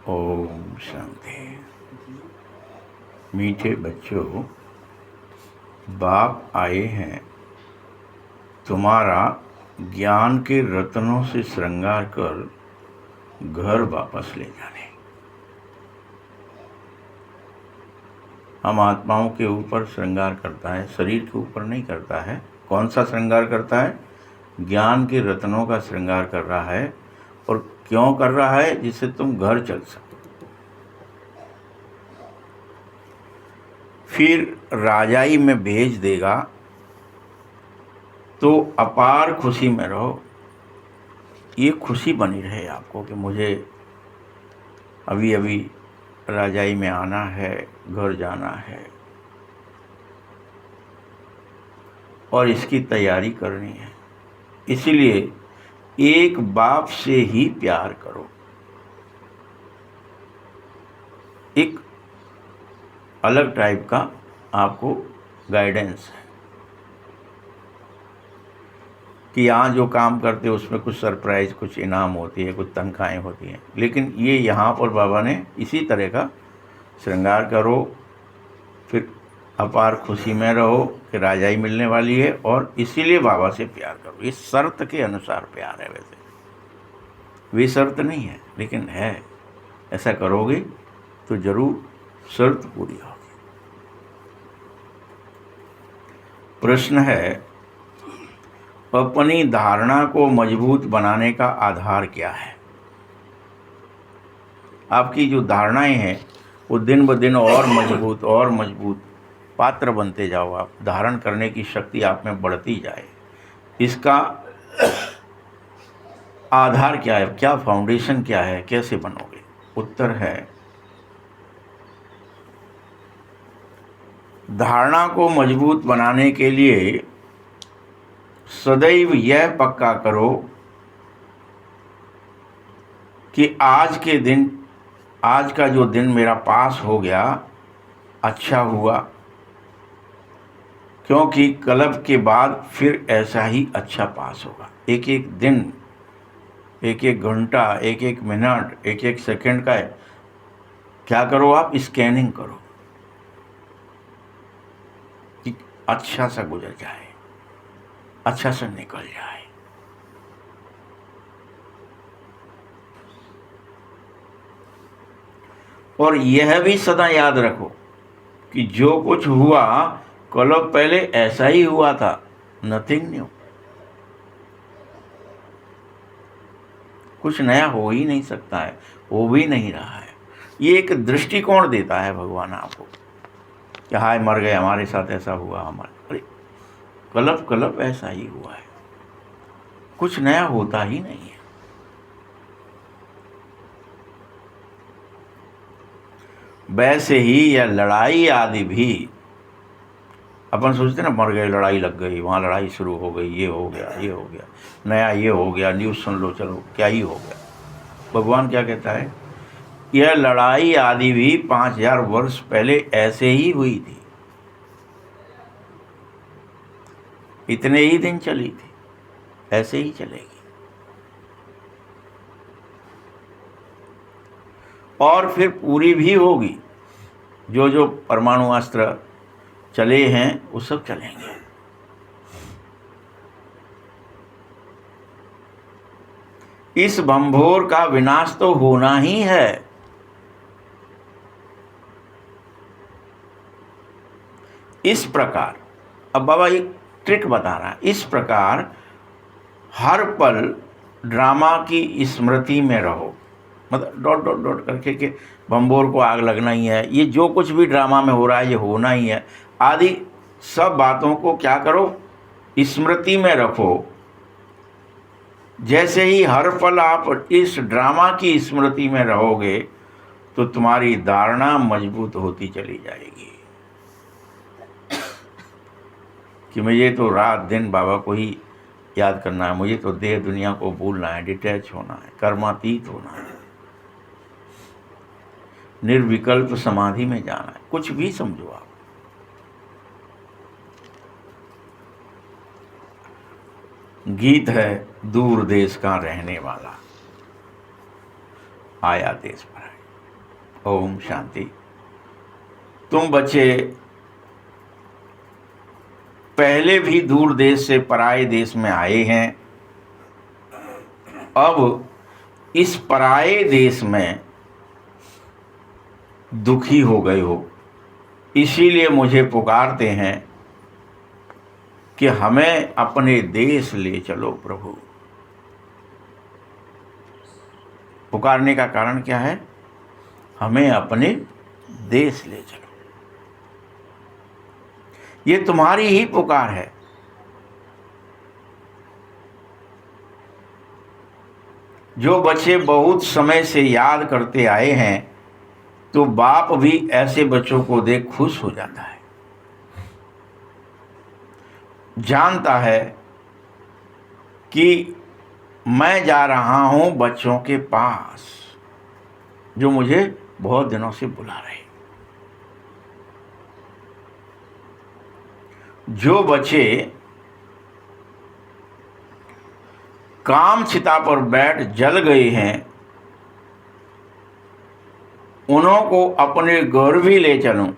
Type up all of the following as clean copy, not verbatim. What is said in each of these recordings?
ओम शांति। मीठे बच्चों, बाप आए हैं तुम्हारा ज्ञान के रत्नों से श्रृंगार कर घर वापस ले जाने। हम आत्माओं के ऊपर श्रृंगार करता है, शरीर के ऊपर नहीं करता है। कौन सा श्रृंगार करता है? ज्ञान के रत्नों का श्रृंगार कर रहा है। और क्यों कर रहा है? जिससे तुम घर चल सको। फिर राजाई में भेज देगा तो अपार खुशी में रहो। ये खुशी बनी रहे आपको कि मुझे अभी अभी राजाई में आना है, घर जाना है और इसकी तैयारी करनी है। इसीलिए एक बाप से ही प्यार करो। एक अलग टाइप का आपको गाइडेंस है कि यहाँ जो काम करते हैं उसमें कुछ सरप्राइज, कुछ इनाम होती है, कुछ तनख्वाहें होती हैं। लेकिन ये यहाँ पर बाबा ने इसी तरह का श्रृंगार करो, फिर अपार खुशी में रहो कि राजाई मिलने वाली है और इसीलिए बाबा से प्यार करो। ये शर्त के अनुसार प्यार है, वैसे वे शर्त नहीं है लेकिन है। ऐसा करोगे तो जरूर शर्त पूरी होगी। प्रश्न है, अपनी धारणा को मजबूत बनाने का आधार क्या है? आपकी जो धारणाएं हैं वो दिन ब दिन और मजबूत पात्र बनते जाओ। आप धारण करने की शक्ति आप में बढ़ती जाए। इसका आधार क्या है? क्या फाउंडेशन क्या है? कैसे बनोगे? उत्तर है, धारणा को मजबूत बनाने के लिए सदैव यह पक्का करो कि आज का जो दिन मेरा पास हो गया अच्छा हुआ, क्योंकि कल के बाद फिर ऐसा ही अच्छा पास होगा। एक एक दिन, एक एक घंटा, एक एक मिनट, एक एक सेकंड का क्या करो? आप स्कैनिंग करो कि अच्छा सा गुजर जाए, अच्छा सा निकल जाए। और यह भी सदा याद रखो कि जो कुछ हुआ कल पहले ऐसा ही हुआ था। Nothing new. कुछ नया हो ही नहीं सकता है, हो भी नहीं रहा है। ये एक दृष्टिकोण देता है भगवान आपको कि हाय मर गए, हमारे साथ ऐसा हुआ, हमारे कलप ऐसा ही हुआ है। कुछ नया होता ही नहीं है। वैसे ही यह लड़ाई आदि भी, अपन सोचते ना मर गए, लड़ाई लग गई, वहाँ लड़ाई शुरू हो गई, ये हो गया, ये हो गया, नया ये हो गया, न्यूज़ सुन लो, चलो क्या ही हो गया। भगवान क्या कहता है? यह लड़ाई आदि भी 5000 वर्ष पहले ऐसे ही हुई थी, इतने ही दिन चली थी, ऐसे ही चलेगी। और फिर पूरी भी होगी। जो जो परमाणु अस्त्र चले हैं वो सब चलेंगे। इस भंभोर का विनाश तो होना ही है। इस प्रकार, अब बाबा एक ट्रिक बता रहा है, इस प्रकार हर पल ड्रामा की स्मृति में रहो। मतलब डॉट डॉट डॉट करके कि भंभोर को आग लगना ही है, ये जो कुछ भी ड्रामा में हो रहा है ये होना ही है, आदि सब बातों को क्या करो? स्मृति में रखो। जैसे ही हर पल आप इस ड्रामा की स्मृति में रहोगे तो तुम्हारी धारणा मजबूत होती चली जाएगी कि मुझे तो रात दिन बाबा को ही याद करना है, मुझे तो देह दुनिया को भूलना है, डिटैच होना है, कर्मातीत होना है, निर्विकल्प समाधि में जाना है। कुछ भी समझो आप। गीत है, दूर देश का रहने वाला आया देश पर है। ओम शांति। तुम बच्चे पहले भी दूर देश से पराये देश में आए हैं, अब इस पराये देश में दुखी हो गए हो, इसीलिए मुझे पुकारते हैं कि हमें अपने देश ले चलो प्रभु। पुकारने का कारण क्या है? हमें अपने देश ले चलो। ये तुम्हारी ही पुकार है। जो बच्चे बहुत समय से याद करते आए हैं, तो बाप भी ऐसे बच्चों को देख खुश हो जाता है, जानता है कि मैं जा रहा हूं बच्चों के पास जो मुझे बहुत दिनों से बुला रहे। जो बच्चे काम चिता पर बैठ जल गए हैं, उन्हों को अपने घर भी ले चलूं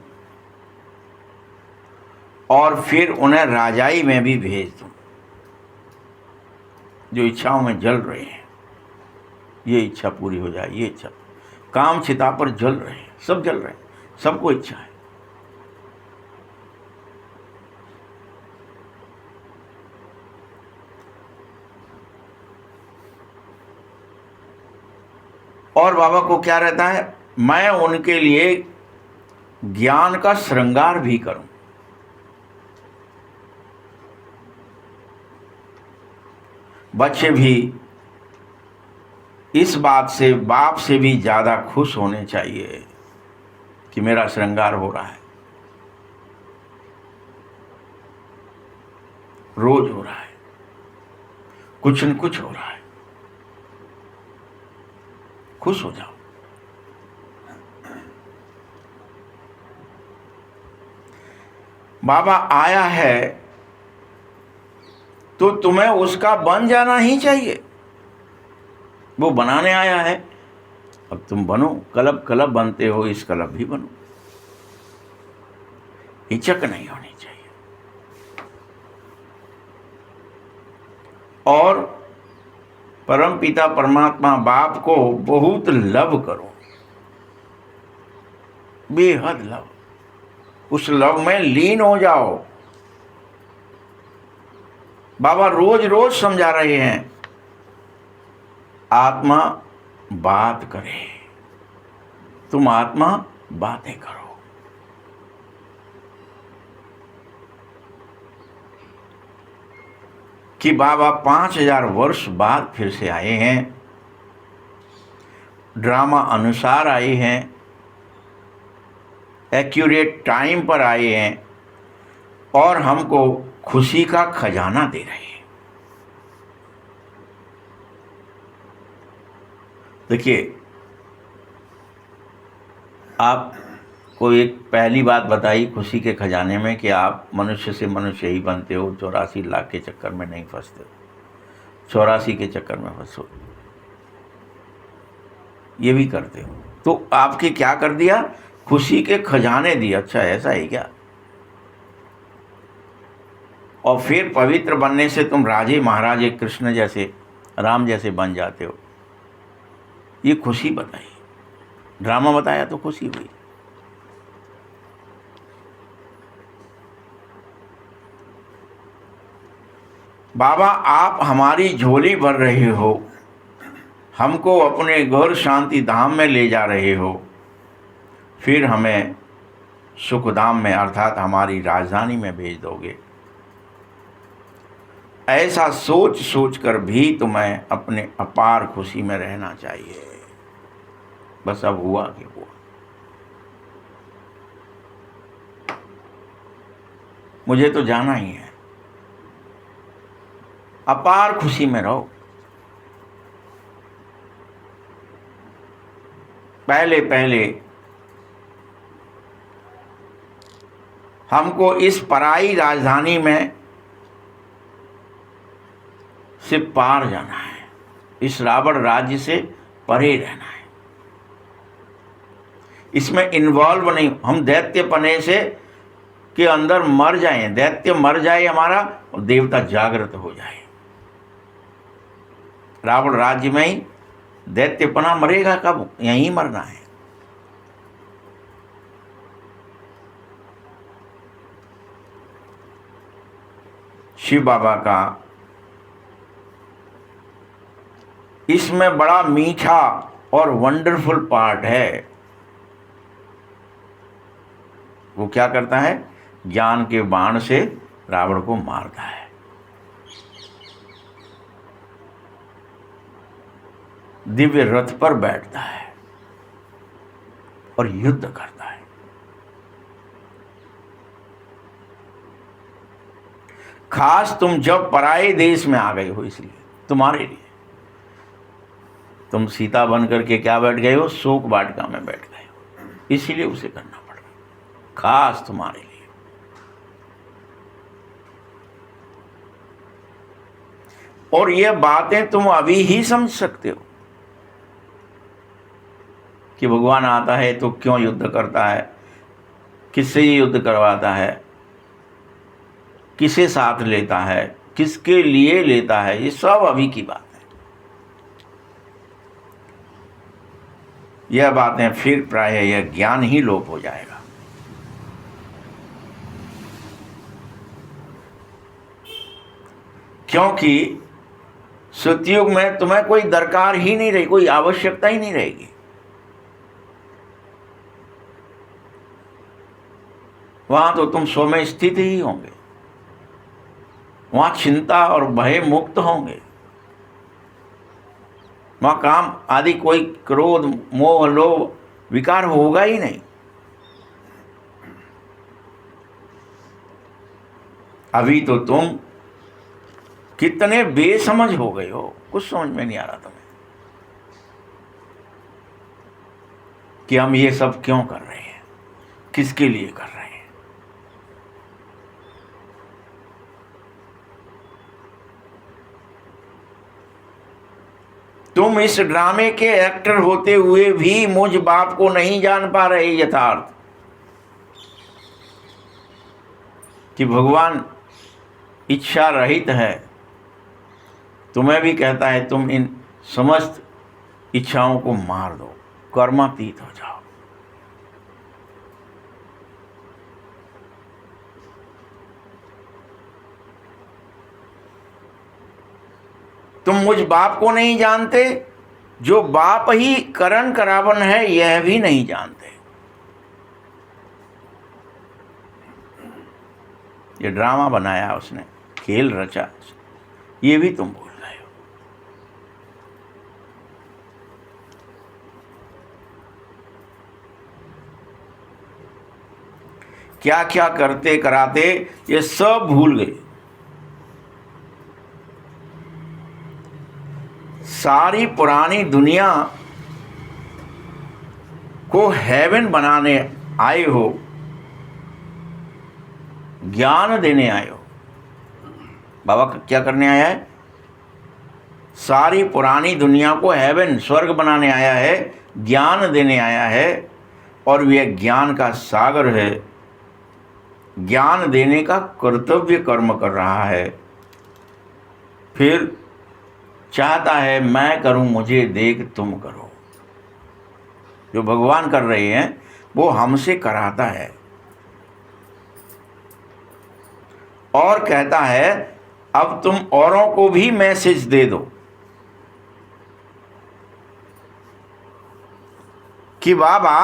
और फिर उन्हें राजाई में भी भेज दूं। जो इच्छाओं में जल रहे हैं, ये इच्छा पूरी हो जाए, ये इच्छा। काम चिता पर जल रहे हैं, सब जल रहे हैं, सबको इच्छा है। और बाबा को क्या रहता है? मैं उनके लिए ज्ञान का श्रृंगार भी करूं। बच्चे भी इस बात से बाप से भी ज्यादा खुश होने चाहिए कि मेरा श्रृंगार हो रहा है, रोज हो रहा है, कुछ न कुछ हो रहा है। खुश हो जाओ। बाबा आया है तो तुम्हें उसका बन जाना ही चाहिए। वो बनाने आया है, अब तुम बनो। क्लब क्लब बनते हो, इस क्लब भी बनो। हिचक नहीं होनी चाहिए। और परम पिता परमात्मा बाप को बहुत लव करो, बेहद लव। उस लव में लीन हो जाओ। बाबा रोज रोज समझा रहे हैं, आत्मा बात करे, तुम आत्मा बातें करो। कि बाबा 5000 वर्ष बाद फिर से आए हैं, ड्रामा अनुसार आए हैं, एक्यूरेट टाइम पर आए हैं और हमको खुशी का खजाना दे रहे हैं। देखिए, आपको एक पहली बात बताई खुशी के खजाने में कि आप मनुष्य से मनुष्य ही बनते हो, 84 लाख के चक्कर में नहीं फंसते हो, 84 के चक्कर में फंसो, ये भी करते हो। तो आपके क्या कर दिया? खुशी के खजाने दिए। अच्छा, ऐसा है क्या? और फिर पवित्र बनने से तुम राजे महाराजे कृष्ण जैसे, राम जैसे बन जाते हो। ये खुशी बताई, ड्रामा बताया तो खुशी हुई। बाबा आप हमारी झोली भर रहे हो, हमको अपने घर शांति धाम में ले जा रहे हो, फिर हमें सुखधाम में अर्थात हमारी राजधानी में भेज दोगे। ऐसा सोच सोच कर भी तुम्हें अपने अपार खुशी में रहना चाहिए। बस अब हुआ कि हुआ। मुझे तो जाना ही है। अपार खुशी में रहो। पहले पहले हमको इस पराई राजधानी में से पार जाना है, इस रावण राज्य से परे रहना है। इसमें इन्वॉल्व नहीं, हम दैत्यपने से के अंदर मर जाएं, दैत्य मर जाए हमारा और देवता जागृत हो जाए। रावण राज्य में ही दैत्यपना मरेगा कब? यहीं मरना है। शिव बाबा का इसमें बड़ा मीठा और वंडरफुल पार्ट है। वो क्या करता है? ज्ञान के बाण से रावण को मारता है, दिव्य रथ पर बैठता है और युद्ध करता है। खास तुम जब पराये देश में आ गए हो, इसलिए तुम्हारे लिए, तुम सीता बन करके क्या बैठ गए हो? शोक वाटिका में बैठ गए हो, इसीलिए उसे करना पड़ रहा, खास तुम्हारे लिए। और ये बातें तुम अभी ही समझ सकते हो कि भगवान आता है तो क्यों युद्ध करता है, किससे युद्ध करवाता है, किसे साथ लेता है, किसके लिए लेता है, ये सब अभी की बात है। यह बातें फिर प्राय यह ज्ञान ही लोप हो जाएगा। क्योंकि सतयुग में तुम्हें कोई दरकार ही नहीं रही, कोई आवश्यकता ही नहीं रहेगी। वहां तो तुम स्व में स्थित ही होंगे, वहां चिंता और भय मुक्त होंगे, वहां काम आदि कोई क्रोध मोह लोभ विकार होगा ही नहीं। अभी तो तुम कितने बेसमझ हो गए हो, कुछ समझ में नहीं आ रहा तुम्हें कि हम ये सब क्यों कर रहे हैं, किसके लिए कर रहे हैं। तुम इस ड्रामे के एक्टर होते हुए भी मुझ बाप को नहीं जान पा रहे यथार्थ कि भगवान इच्छा रहित है। तुम्हें भी कहता है तुम इन समस्त इच्छाओं को मार दो, कर्मातीत हो जाओ। तुम मुझ बाप को नहीं जानते, जो बाप ही करण करावन है यह भी नहीं जानते। ये ड्रामा बनाया उसने, खेल रचा, ये भी तुम भूल गए हो। क्या क्या करते कराते ये सब भूल गए। सारी पुरानी दुनिया को हेवन बनाने आए हो, ज्ञान देने आए हो। बाबा क्या करने आया है? सारी पुरानी दुनिया को हेवन स्वर्ग बनाने आया है, ज्ञान देने आया है। और यह ज्ञान का सागर है, ज्ञान देने का कर्तव्य कर्म कर रहा है। फिर चाहता है मैं करूं, मुझे देख तुम करो। जो भगवान कर रहे हैं वो हमसे कराता है और कहता है अब तुम औरों को भी मैसेज दे दो कि बाबा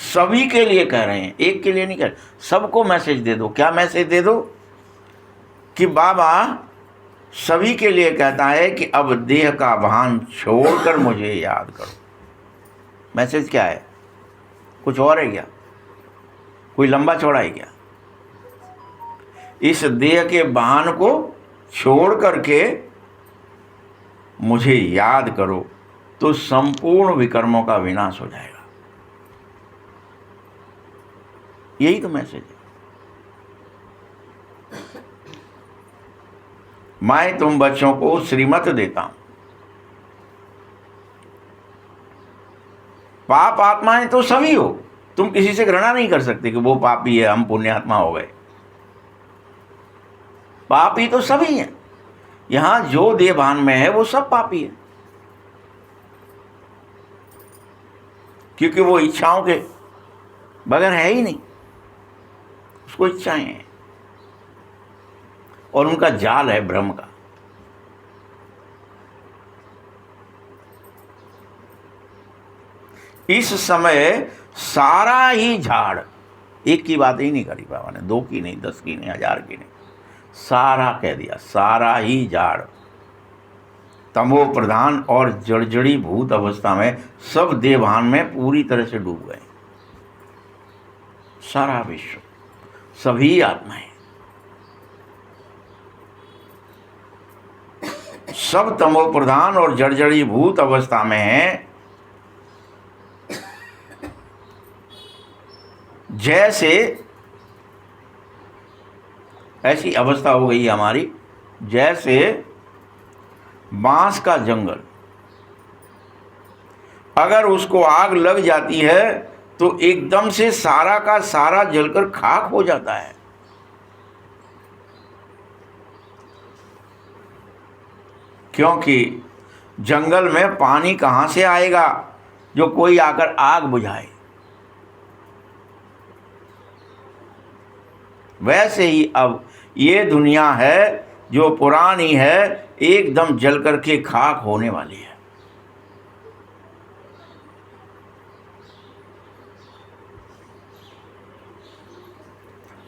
सभी के लिए कह रहे हैं, एक के लिए नहीं कह रहे, सबको मैसेज दे दो। क्या मैसेज दे दो? कि बाबा सभी के लिए कहता है कि अब देह का भान छोड़कर मुझे याद करो। मैसेज क्या है? कुछ और है क्या? कोई लंबा चौड़ा है क्या? इस देह के भान को छोड़ करके मुझे याद करो तो संपूर्ण विकर्मों का विनाश हो जाएगा। यही तो मैसेज है। मैं तुम बच्चों को श्रीमत देता हूं, पाप आत्माएं तो सभी हो, तुम किसी से घृणा नहीं कर सकते कि वो पापी है हम पुण्यात्मा हो गए। पापी तो सभी हैं, यहां जो देहभान में है वो सब पापी है, क्योंकि वो इच्छाओं के बगैर है ही नहीं, उसको इच्छाएं हैं और उनका जाल है भ्रम का। इस समय सारा ही झाड़, एक की बात ही नहीं करी बाबा ने, 2 की नहीं, 10 की नहीं, 1000 की नहीं, सारा कह दिया, सारा ही झाड़ तमो प्रधान और जड़जड़ी भूत अवस्था में सब देवभान में पूरी तरह से डूब गए। सारा विश्व, सभी आत्माएं, सब तमो प्रधान और जड़जड़ी भूत अवस्था में हैं। जैसे ऐसी अवस्था हो गई हमारी जैसे बांस का जंगल, अगर उसको आग लग जाती है तो एकदम से सारा का सारा जलकर खाक हो जाता है। क्योंकि जंगल में पानी कहां से आएगा जो कोई आकर आग बुझाए। वैसे ही अब ये दुनिया है जो पुरानी है, एकदम जल करके खाक होने वाली है।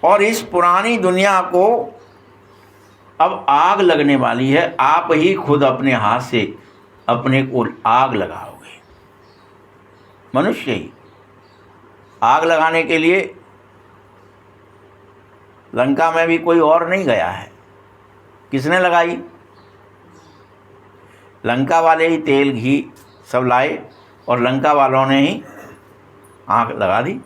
और इस पुरानी दुनिया को अब आग लगने वाली है। आप ही खुद अपने हाथ से अपने को आग लगाओगे। मनुष्य ही आग लगाने के लिए लंका में भी कोई और नहीं गया है। किसने लगाई? लंका वाले ही तेल घी सब लाए और लंका वालों ने ही आग लगा दी।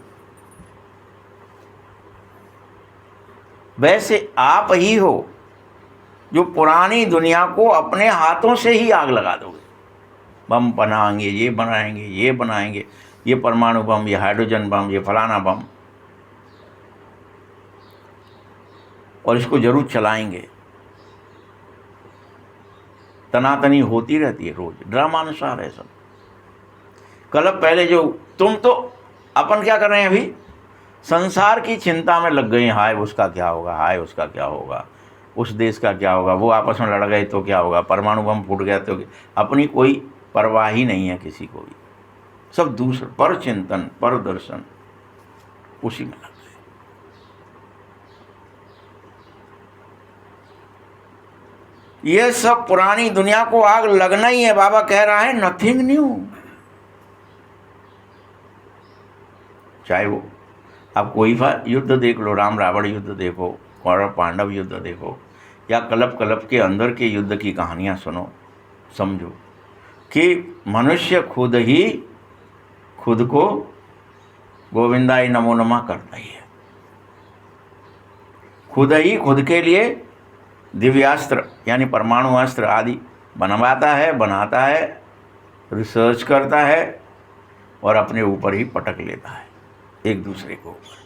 वैसे आप ही हो जो पुरानी दुनिया को अपने हाथों से ही आग लगा दोगे। बम बनाएंगे, ये बनाएंगे, ये बनाएंगे, ये परमाणु बम, ये हाइड्रोजन बम, ये फलाना बम, और इसको जरूर चलाएंगे। तनातनी होती रहती है रोज, ड्रामानुसार है सब। कल पहले जो तुम तो अपन क्या कर रहे हैं अभी, संसार की चिंता में लग गए हैं। हाय उसका क्या होगा, हाय उसका क्या होगा, उस देश का क्या होगा, वो आपस में लड़ गए तो क्या होगा, परमाणु बम फूट गया तो अपनी कोई परवाह ही नहीं है किसी को भी। सब दूसरे पर चिंतन, पर दर्शन, उसी में लग गए। ये सब पुरानी दुनिया को आग लगना ही है। बाबा कह रहा है नथिंग न्यू। चाहे वो आप कोई युद्ध देख लो, राम रावण युद्ध देखो, कौरव पांडव युद्ध देखो, या कलप कलप के अंदर के युद्ध की कहानियां सुनो, समझो कि मनुष्य खुद ही खुद को गोविंदाय नमो नमः करता ही है। खुद ही खुद के लिए दिव्यास्त्र यानी परमाणु अस्त्र आदि बनवाता है, बनाता है, रिसर्च करता है और अपने ऊपर ही पटक लेता है, एक दूसरे को ऊपर।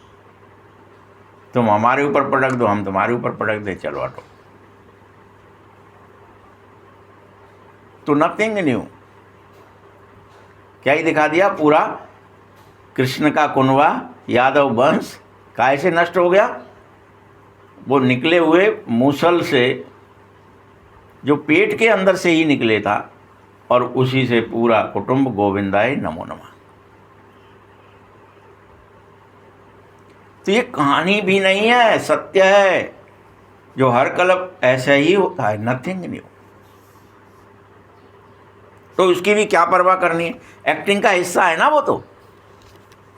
तुम हमारे ऊपर पटक दो, हम तुम्हारे ऊपर पटक दे, चलो हटो। तो नथिंग न्यू। क्या ही दिखा दिया, पूरा कृष्ण का कुनवा यादव वंश कैसे नष्ट हो गया। वो निकले हुए मूसल से, जो पेट के अंदर से ही निकले था, और उसी से पूरा कुटुंब गोविंदाय नमो नमः। तो ये कहानी भी नहीं है, सत्य है, जो हर कल्प ऐसा ही होता है, नथिंग न्यू। तो उसकी भी क्या परवाह करनी है, एक्टिंग का हिस्सा है ना वो। तो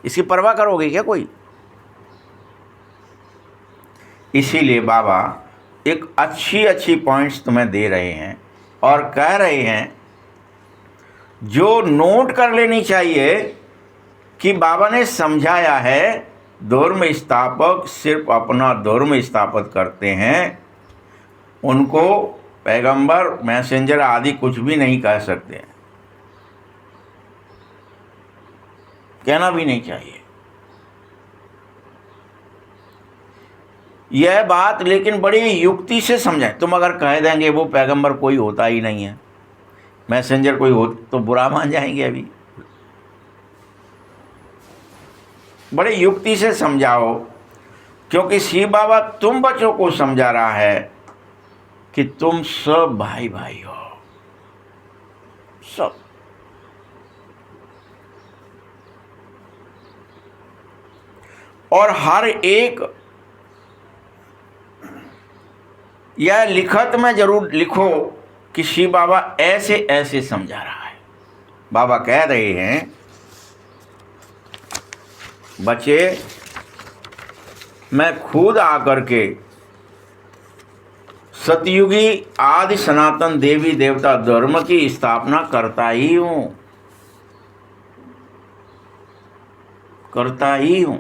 इसकी परवाह करोगे क्या कोई? इसीलिए बाबा एक अच्छी अच्छी पॉइंट्स तुम्हें दे रहे हैं और कह रहे हैं जो नोट कर लेनी चाहिए कि बाबा ने समझाया है धर्म स्थापक सिर्फ अपना धर्म स्थापित करते हैं, उनको पैगंबर, मैसेंजर आदि कुछ भी नहीं कह सकते। कहना भी नहीं चाहिए यह बात, लेकिन बड़ी युक्ति से समझाएं। तुम अगर कह देंगे वो पैगंबर कोई होता ही नहीं है, मैसेंजर कोई हो, तो बुरा मान जाएंगे। अभी बड़ी युक्ति से समझाओ, क्योंकि शिव बाबा तुम बच्चों को समझा रहा है कि तुम सब भाई भाई हो, सब। और हर एक, यह लिखत में जरूर लिखो कि शिव बाबा ऐसे ऐसे समझा रहा है। बाबा कह रहे हैं, बच्चे मैं खुद आकर के सतयुगी आदि सनातन देवी देवता धर्म की स्थापना करता ही हूं, करता ही हूं,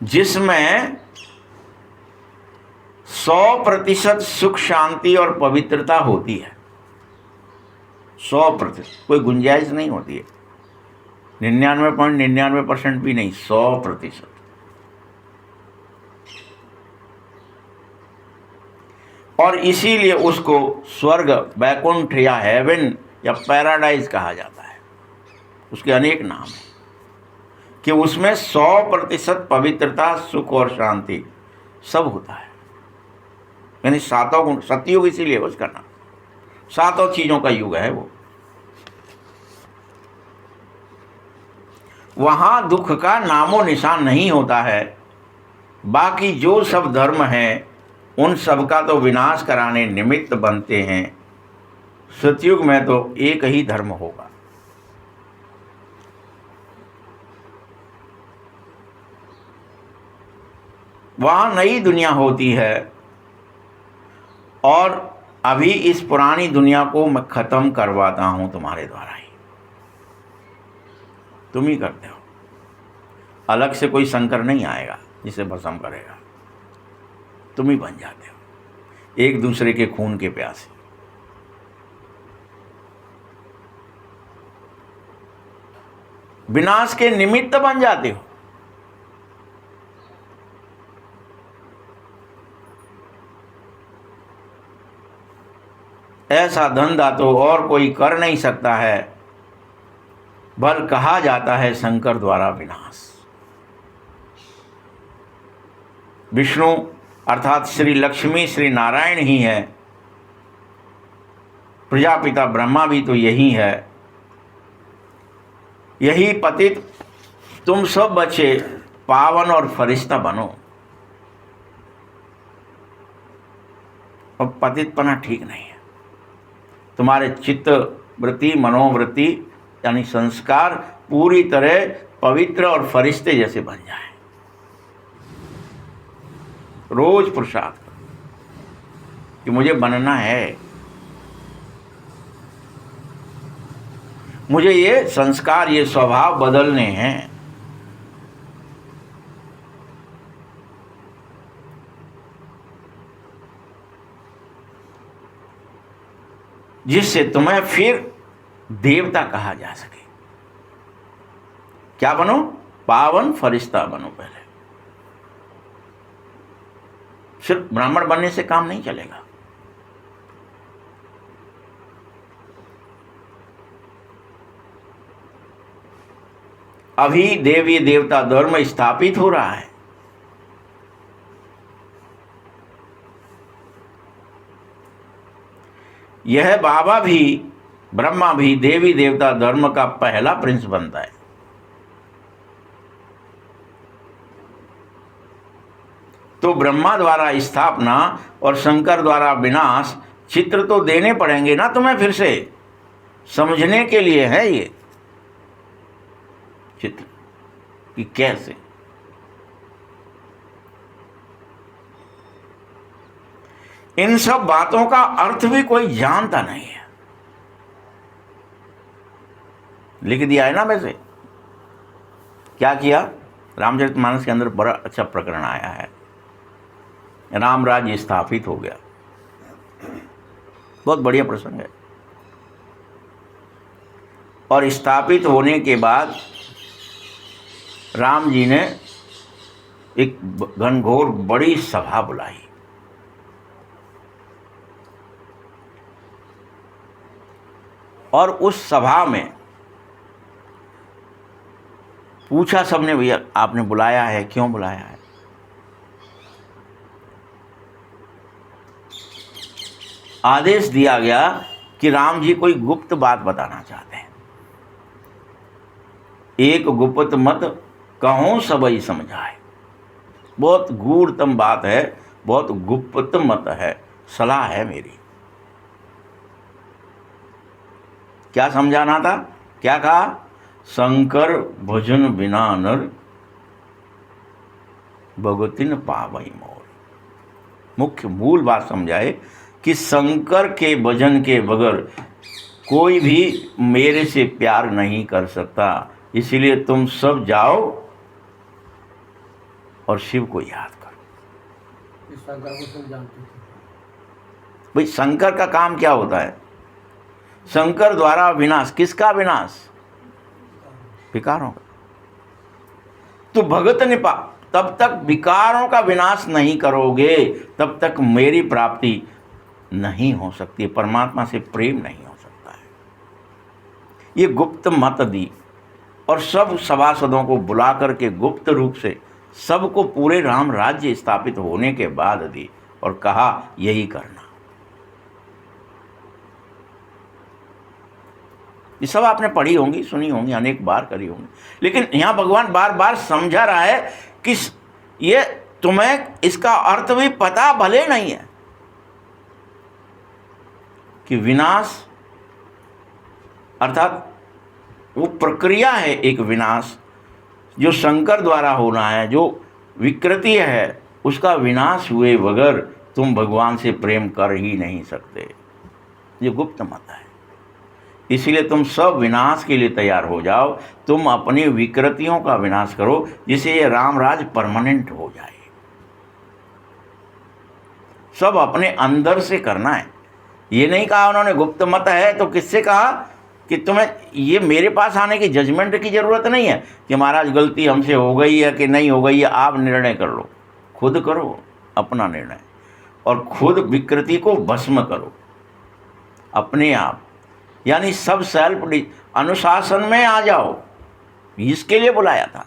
जिसमें 100% सुख शांति और पवित्रता होती है। 100%, कोई गुंजाइश नहीं होती है। 99.99% भी नहीं, 100%। और इसीलिए उसको स्वर्ग, वैकुंठ या हेवन या पैराडाइज कहा जाता है। उसके अनेक नाम हैं कि उसमें 100% पवित्रता, सुख और शांति सब होता है। यानी सातों गुण, सतयुग इसीलिए उसका नाम, सातों चीजों का युग है वो। वहां दुख का नामो निशान नहीं होता है। बाकी जो सब धर्म हैं उन सब का तो विनाश कराने निमित्त बनते हैं। सतयुग में तो एक ही धर्म होगा। वहां नई दुनिया होती है, और अभी इस पुरानी दुनिया को मैं खत्म करवाता हूं तुम्हारे द्वारा ही। तुम ही करते हो, अलग से कोई शंकर नहीं आएगा जिसे भस्म करेगा। तुम ही बन जाते हो एक दूसरे के खून के प्यासे। विनाश के निमित्त बन जाते हो। ऐसा धंधा तो और कोई कर नहीं सकता है, बल कहा जाता है शंकर द्वारा विनाश। विष्णु अर्थात श्री लक्ष्मी श्री नारायण ही है, प्रजापिता ब्रह्मा भी तो यही है। यही पतित तुम सब बच्चे पावन और फरिश्ता बनो। और पतितपना ठीक नहीं है। तुम्हारे चित्त वृत्ति, मनोवृत्ति यानी संस्कार पूरी तरह पवित्र और फरिश्ते जैसे बन जाए। रोज पुरुषार्थ करो कि मुझे बनना है, मुझे ये संस्कार, ये स्वभाव बदलने हैं। जिससे तुम्हें फिर देवता कहा जा सके। क्या बनो? पावन फरिश्ता बनो। पहले सिर्फ ब्राह्मण बनने से काम नहीं चलेगा। अभी देवी देवता धर्म स्थापित हो रहा है। यह बाबा भी, ब्रह्मा भी देवी देवता धर्म का पहला प्रिंस बनता है। तो ब्रह्मा द्वारा स्थापना और शंकर द्वारा विनाश चित्र तो देने पड़ेंगे ना तुम्हें। फिर से समझने के लिए है ये चित्र कि कैसे। इन सब बातों का अर्थ भी कोई जानता नहीं है। लिख दिया है ना। वैसे क्या किया? रामचरितमानस के अंदर बड़ा अच्छा प्रकरण आया है। राम राज्य स्थापित हो गया। बहुत बढ़िया प्रसंग है। और स्थापित होने के बाद राम जी ने एक घनघोर बड़ी सभा बुलाई। और उस सभा में पूछा सबने, भैया आपने बुलाया है, क्यों बुलाया है? आदेश दिया गया कि राम जी कोई गुप्त बात बताना चाहते हैं। एक गुप्त मत कहो सबई समझाए। बहुत गूढ़तम बात है, बहुत गुप्त मत है, सलाह है मेरी। क्या समझाना था? क्या कहा? शंकर भजन बिना नर भगतिन पावई मोर। मुख्य मूल बात समझाए कि शंकर के भजन के बगैर कोई भी मेरे से प्यार नहीं कर सकता, इसलिए तुम सब जाओ और शिव को याद करो। शंकर को सब जानते थे भाई, शंकर का काम क्या होता है? शंकर द्वारा विनाश, किसका विनाश? विकारों का। तो भगत निपा, तब तक विकारों का विनाश नहीं करोगे तब तक मेरी प्राप्ति नहीं हो सकती, परमात्मा से प्रेम नहीं हो सकता है। ये गुप्त मत दी और सब सभासदों को बुला करके गुप्त रूप से सबको पूरे राम राज्य स्थापित होने के बाद दी और कहा यही करना। ये सब आपने पढ़ी होंगी, सुनी होंगी, अनेक बार करी होंगी, लेकिन यहाँ भगवान बार बार समझा रहा है कि ये तुम्हें इसका अर्थ भी पता भले नहीं है कि विनाश अर्थात वो प्रक्रिया है, एक विनाश जो शंकर द्वारा होना है, जो विकृति है, उसका विनाश हुए बगैर तुम भगवान से प्रेम कर ही नहीं सकते। ये गुप्त मत है। इसलिए तुम सब विनाश के लिए तैयार हो जाओ, तुम अपनी विकृतियों का विनाश करो जिससे ये रामराज परमानेंट हो जाए। सब अपने अंदर से करना है। ये नहीं कहा उन्होंने गुप्त मत है तो किससे कहा कि तुम्हें ये मेरे पास आने की जजमेंट की ज़रूरत नहीं है कि महाराज गलती हमसे हो गई है कि नहीं हो गई है। आप निर्णय कर लो, खुद करो अपना निर्णय और खुद विकृति को भस्म करो अपने आप, यानी सब सेल्फ अनुशासन में आ जाओ। इसके लिए बुलाया था।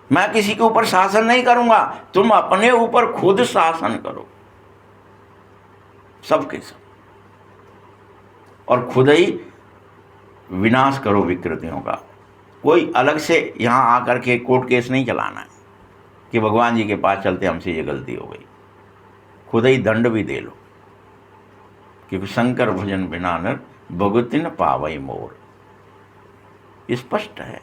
मैं किसी के ऊपर शासन नहीं करूंगा, तुम अपने ऊपर खुद शासन करो, सबके सब, और खुद ही विनाश करो विकृतियों का। कोई अलग से यहाँ आकर के कोर्ट केस नहीं चलाना है कि भगवान जी के पास चलते हमसे ये गलती हो गई। खुद ही दंड भी दे लो, क्योंकि शंकर भजन बिना नर भगतिन पावई मोर, स्पष्ट है।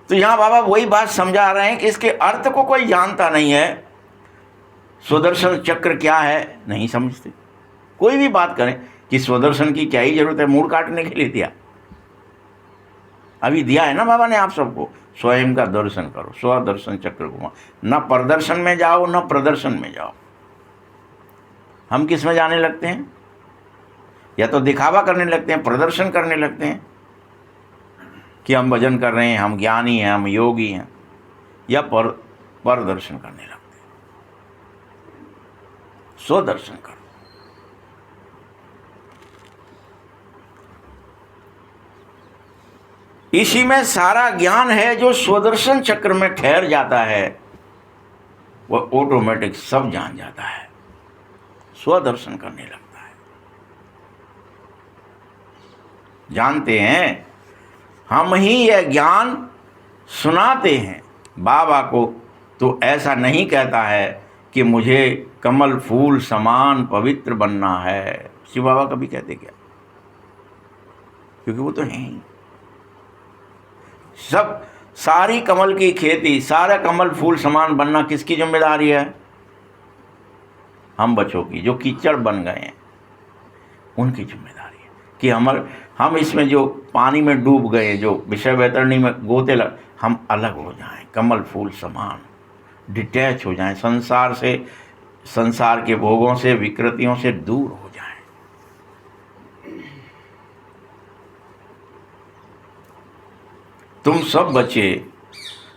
तो यहां बाबा वही बात समझा रहे हैं कि इसके अर्थ को कोई जानता नहीं है। स्वदर्शन चक्र क्या है नहीं समझते। कोई भी बात करें कि स्वदर्शन की क्या ही जरूरत है, मूड काटने के लिए दिया। अभी दिया है ना बाबा ने आप सबको, स्वयं का दर्शन करो, स्वदर्शन चक्र घुमा, न प्रदर्शन में जाओ न प्रदर्शन में जाओ। हम किस में जाने लगते हैं? या तो दिखावा करने लगते हैं, प्रदर्शन करने लगते हैं कि हम भजन कर रहे हैं, हम ज्ञानी हैं, हम योगी हैं, या प्रदर्शन करने लगते हैं। स्वदर्शन करो। इसी में सारा ज्ञान है। जो स्वदर्शन चक्र में ठहर जाता है वह ऑटोमेटिक सब जान जाता है, स्वदर्शन करने लगता है। जानते हैं हम ही यह ज्ञान सुनाते हैं बाबा को, तो ऐसा नहीं कहता है कि मुझे कमल फूल समान पवित्र बनना है। शिव बाबा कभी कहते क्या? क्योंकि वो तो हैं ही। सब सारी कमल की खेती, सारा कमल फूल समान बनना किसकी जिम्मेदारी है? हम बच्चों की, जो कीचड़ बन गए हैं उनकी जिम्मेदारी है कि हम इसमें जो पानी में डूब गए, जो विषय वैतरणी में गोते लग, हम अलग हो जाएं, कमल फूल समान डिटैच हो जाएं, संसार से संसार के भोगों से, विकृतियों से दूर हो जाएं। तुम सब बच्चे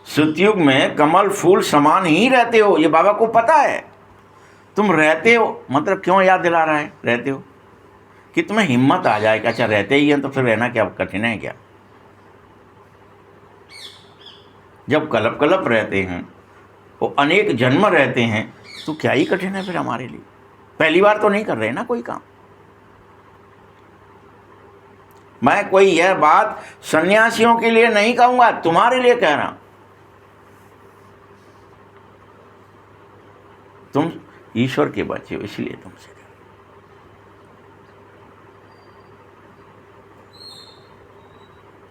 सतयुग में कमल फूल समान ही रहते हो, ये बाबा को पता है। तुम रहते हो, मतलब क्यों याद दिला रहा है रहते हो, कि तुम्हें हिम्मत आ जाए कि अच्छा रहते ही हैं तो फिर रहना क्या कठिन है क्या। जब कलप कलप रहते हैं, वो अनेक जन्म रहते हैं, तो क्या ही कठिन है फिर हमारे लिए। पहली बार तो नहीं कर रहे ना कोई काम। मैं कोई यह बात सन्यासियों के लिए नहीं कहूंगा, तुम्हारे लिए कह रहा हूं। तुम ईश्वर के बच्चे हो, इसलिए तुमसे कह रहा हूं।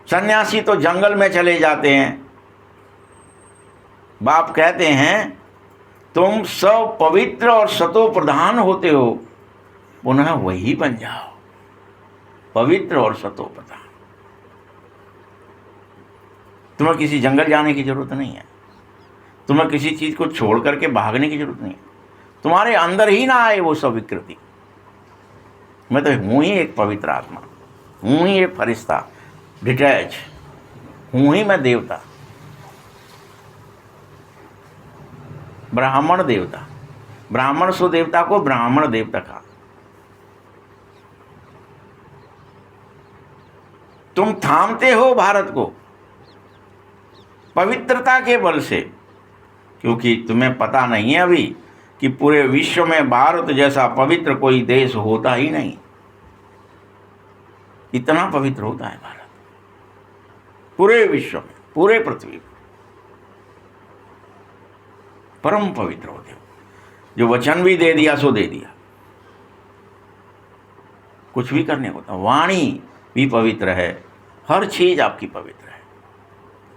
सन्यासी तो जंगल में चले जाते हैं। बाप कहते हैं तुम सब पवित्र और सतो प्रधान होते हो, पुनः वही बन जाओ, पवित्र और सतो प्रधान। तुम्हें किसी जंगल जाने की जरूरत नहीं है, तुम्हें किसी चीज को छोड़ करके भागने की जरूरत नहीं है। तुम्हारे अंदर ही ना आए वो सब विकृति। मैं तो हूं ही एक पवित्र आत्मा, हूं ही एक फरिश्ता, डिटैच हूं ही मैं देवता, ब्राह्मण देवता। ब्राह्मण सो देवता को ब्राह्मण देवता कहा। तुम थामते हो भारत को पवित्रता के बल से, क्योंकि तुम्हें पता नहीं है अभी कि पूरे विश्व में भारत जैसा पवित्र कोई देश होता ही नहीं। इतना पवित्र होता है भारत पूरे विश्व में, पूरे पृथ्वी में परम पवित्र होते हो। जो वचन भी दे दिया सो दे दिया, कुछ भी करने को था। वाणी भी पवित्र है, हर चीज आपकी पवित्र है,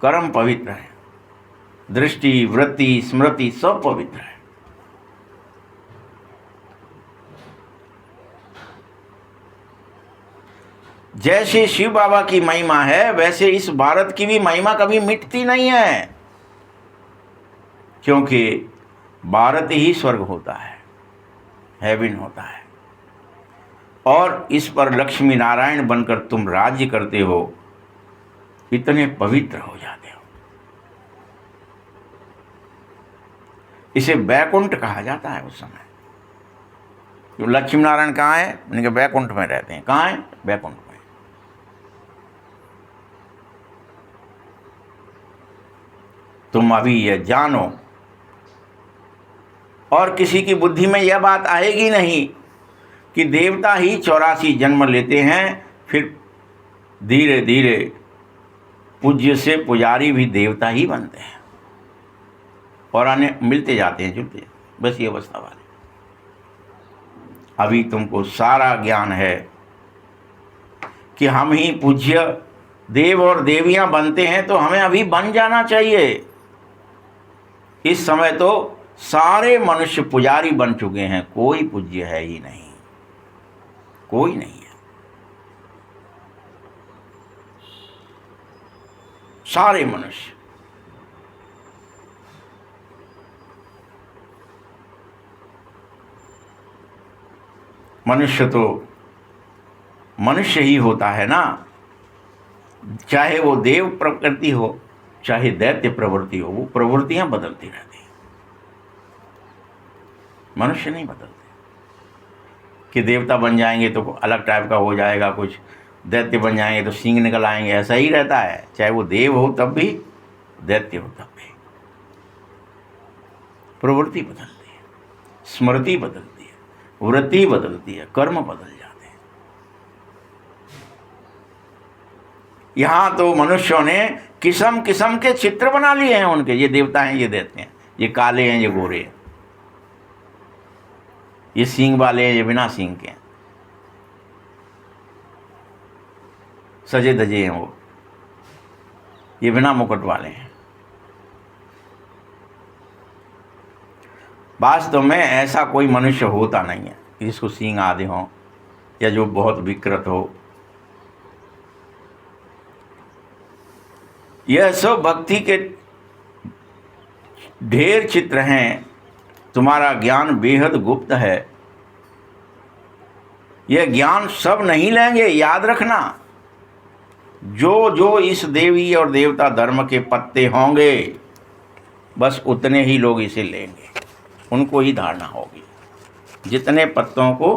कर्म पवित्र है, दृष्टि वृत्ति स्मृति सब पवित्र है। जैसे शिव बाबा की महिमा है, वैसे इस भारत की भी महिमा कभी मिटती नहीं है, क्योंकि भारत ही स्वर्ग होता है, हेवन होता है, और इस पर लक्ष्मी नारायण बनकर तुम राज्य करते हो, इतने पवित्र हो जाते हो। इसे बैकुंठ कहा जाता है उस समय। जो लक्ष्मी नारायण कहाँ है, उनके बैकुंठ में रहते हैं। कहाँ है? बैकुंठ में। तुम अभी यह जानो, और किसी की बुद्धि में यह बात आएगी नहीं कि देवता ही 84 जन्म लेते हैं, फिर धीरे धीरे पूज्य से पुजारी भी देवता ही बनते हैं, और अन्य मिलते जाते हैं, जुड़ते हैं। बस ये अवस्था वाले। अभी तुमको सारा ज्ञान है कि हम ही पूज्य देव और देवियां बनते हैं, तो हमें अभी बन जाना चाहिए। इस समय तो सारे मनुष्य पुजारी बन चुके हैं, कोई पूज्य है ही नहीं, कोई नहीं है। सारे मनुष्य मनुष्य तो मनुष्य ही होता है ना, चाहे वो देव प्रकृति हो चाहे दैत्य प्रवृत्ति हो, वो प्रवृत्तियां बदलती रहती हैं, मनुष्य नहीं बदलते। कि देवता बन जाएंगे तो अलग टाइप का हो जाएगा, कुछ दैत्य बन जाएंगे तो सींग निकल आएंगे, ऐसा ही रहता है। चाहे वो देव हो तब भी, दैत्य हो तब भी। प्रवृत्ति बदलती है, स्मृति बदलती है, वृत्ति बदलती है, कर्म बदल जाते हैं। यहाँ तो मनुष्यों ने किस्म किस्म के चित्र बना लिए हैं उनके। ये देवता हैं, ये दैत्य हैं, ये काले हैं, ये गोरे हैं, ये सींग वाले हैं, ये बिना सींग के हैं, सजे धजे हैं वो, ये बिना मुकुट वाले हैं। वास्तव में ऐसा कोई मनुष्य होता नहीं है कि जिसको सींग आदि हो या जो बहुत विकृत हो। यह सब भक्ति के ढेर चित्र हैं तुम्हारा ज्ञान बेहद गुप्त है। यह ज्ञान सब नहीं लेंगे, याद रखना। जो जो इस देवी और देवता धर्म के पत्ते होंगे, बस उतने ही लोग इसे लेंगे, उनको ही धारणा होगी। जितने पत्तों को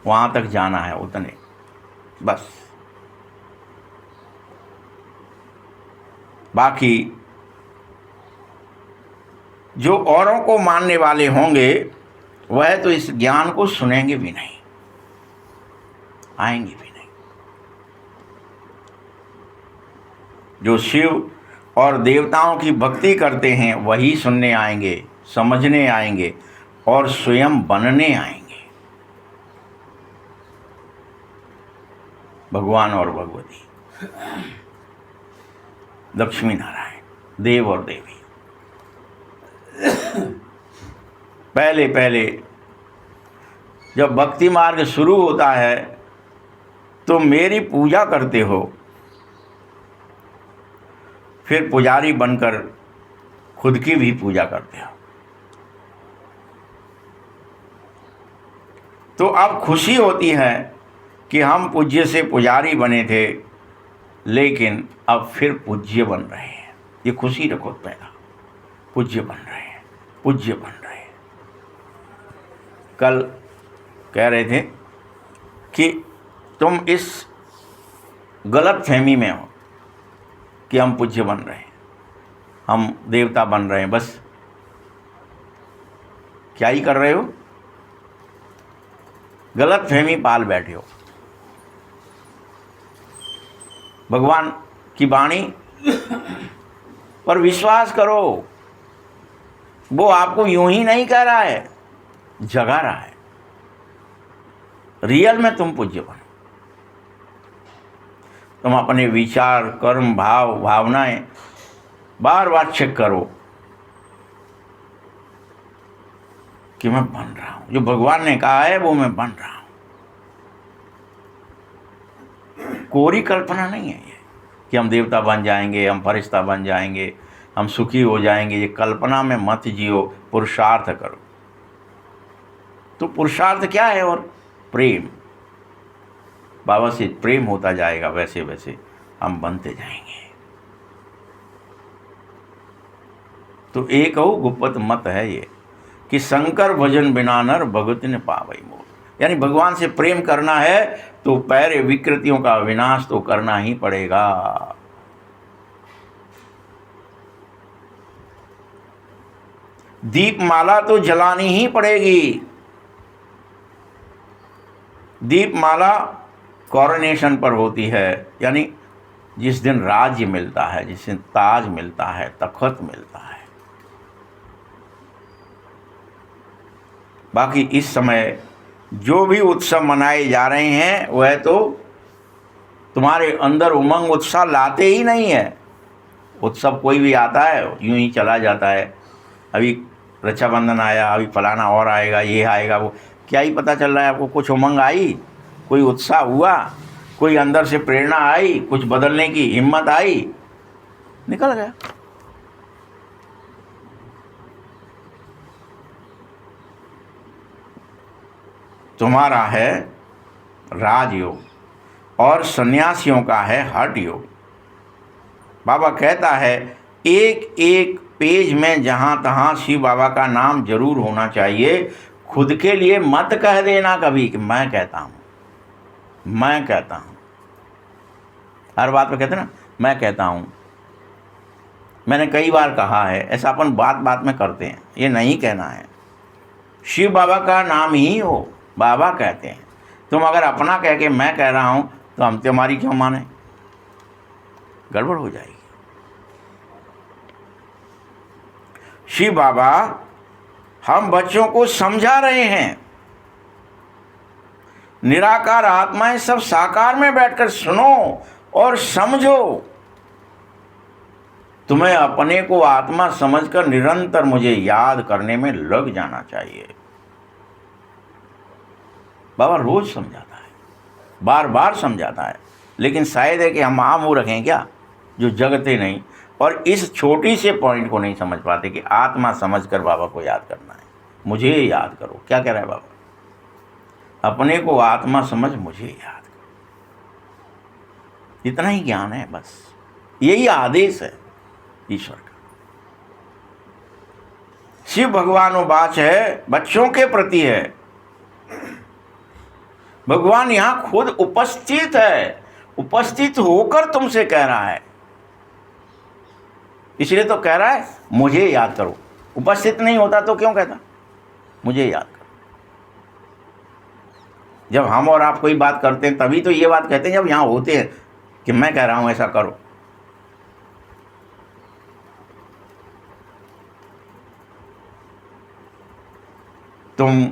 वहाँ तक जाना है उतने, बस। बाकी जो औरों को मानने वाले होंगे वह तो इस ज्ञान को सुनेंगे भी नहीं, आएंगे भी नहीं। जो शिव और देवताओं की भक्ति करते हैं वही सुनने आएंगे, समझने आएंगे और स्वयं बनने आएंगे। भगवान और भगवती, लक्ष्मी नारायण, देव और देवी। पहले पहले जब भक्ति मार्ग शुरू होता है तो मेरी पूजा करते हो, फिर पुजारी बनकर खुद की भी पूजा करते हो। तो अब खुशी होती है कि हम पूज्य से पुजारी बने थे, लेकिन अब फिर पूज्य बन रहे हैं। ये खुशी रखो पहला, पूज्य बन रहे हैं, पूज्य बन रहे हैं। कल कह रहे थे कि तुम इस गलत फहमी में हो कि हम पूज्य बन रहे हैं, हम देवता बन रहे हैं। बस क्या ही कर रहे हो, गलत फहमी पाल बैठे हो। भगवान की वाणी पर विश्वास करो, वो आपको यूं ही नहीं कह रहा है, जगा रहा है। रियल में तुम पूज्य बनो। तुम अपने विचार, कर्म, भाव, भावनाएं बार बार चेक करो कि मैं बन रहा हूं, जो भगवान ने कहा है वो मैं बन रहा हूं। कोरी कल्पना नहीं है ये कि हम देवता बन जाएंगे, हम फरिश्ता बन जाएंगे, हम सुखी हो जाएंगे। ये कल्पना में मत जियो, पुरुषार्थ करो। तो पुरुषार्थ क्या है? और प्रेम, बाबा से प्रेम होता जाएगा, वैसे वैसे हम बनते जाएंगे। तो एक हो गुप्त मत है ये कि शंकर भजन बिना नर भगति न पावई मोर। यानी भगवान से प्रेम करना है तो पैरे विकृतियों का विनाश तो करना ही पड़ेगा। दीपमाला तो जलानी ही पड़ेगी। दीपमाला कॉरोनेशन पर होती है, यानी जिस दिन राज्य मिलता है, जिस दिन ताज मिलता है, तखत मिलता है। बाकी इस समय जो भी उत्सव मनाए जा रहे हैं वह तो तुम्हारे अंदर उमंग उत्साह लाते ही नहीं है। उत्सव कोई भी आता है यूं ही चला जाता है। अभी रक्षाबंधन आया, अभी फलाना और आएगा, ये आएगा, वो क्या ही पता चल रहा है आपको। कुछ उमंग आई, कोई उत्साह हुआ, कोई अंदर से प्रेरणा आई, कुछ बदलने की हिम्मत आई, निकल गया। तुम्हारा है राजयोग और सन्यासियों का है हठ योग। बाबा कहता है एक एक पेज में जहाँ तहाँ शिव बाबा का नाम जरूर होना चाहिए। खुद के लिए मत कह देना कभी कि मैं कहता हूँ, मैं कहता हूँ। हर बात पे कहते ना मैं कहता हूँ। मैंने कई बार कहा है, ऐसा अपन बात बात में करते हैं, ये नहीं कहना है। शिव बाबा का नाम ही हो, बाबा कहते हैं। तुम अगर अपना कह के मैं कह रहा हूँ तो हम तुम्हारी क्यों माने? गड़बड़ हो जाएगी। शिव बाबा हम बच्चों को समझा रहे हैं। निराकार आत्माएं सब साकार में बैठकर सुनो और समझो। तुम्हें अपने को आत्मा समझकर निरंतर मुझे याद करने में लग जाना चाहिए। बाबा रोज समझाता है, बार बार समझाता है, लेकिन शायद है कि हम आम हो रखे हैं क्या, जो जगते नहीं। और इस छोटी से पॉइंट को नहीं समझ पाते कि आत्मा समझकर बाबा को याद करना है। मुझे याद करो, क्या कह रहा है बाबा? अपने को आत्मा समझ, मुझे याद करो। इतना ही ज्ञान है, बस यही आदेश है ईश्वर का। शिव भगवान वाच है, बच्चों के प्रति है। भगवान यहां खुद उपस्थित है, उपस्थित होकर तुमसे कह रहा है। इसलिए तो कह रहा है मुझे याद करो। उपस्थित नहीं होता तो क्यों कहता मुझे याद करो? जब हम और आप कोई बात करते हैं तभी तो ये बात कहते हैं, जब यहां होते हैं कि मैं कह रहा हूं ऐसा करो। तुम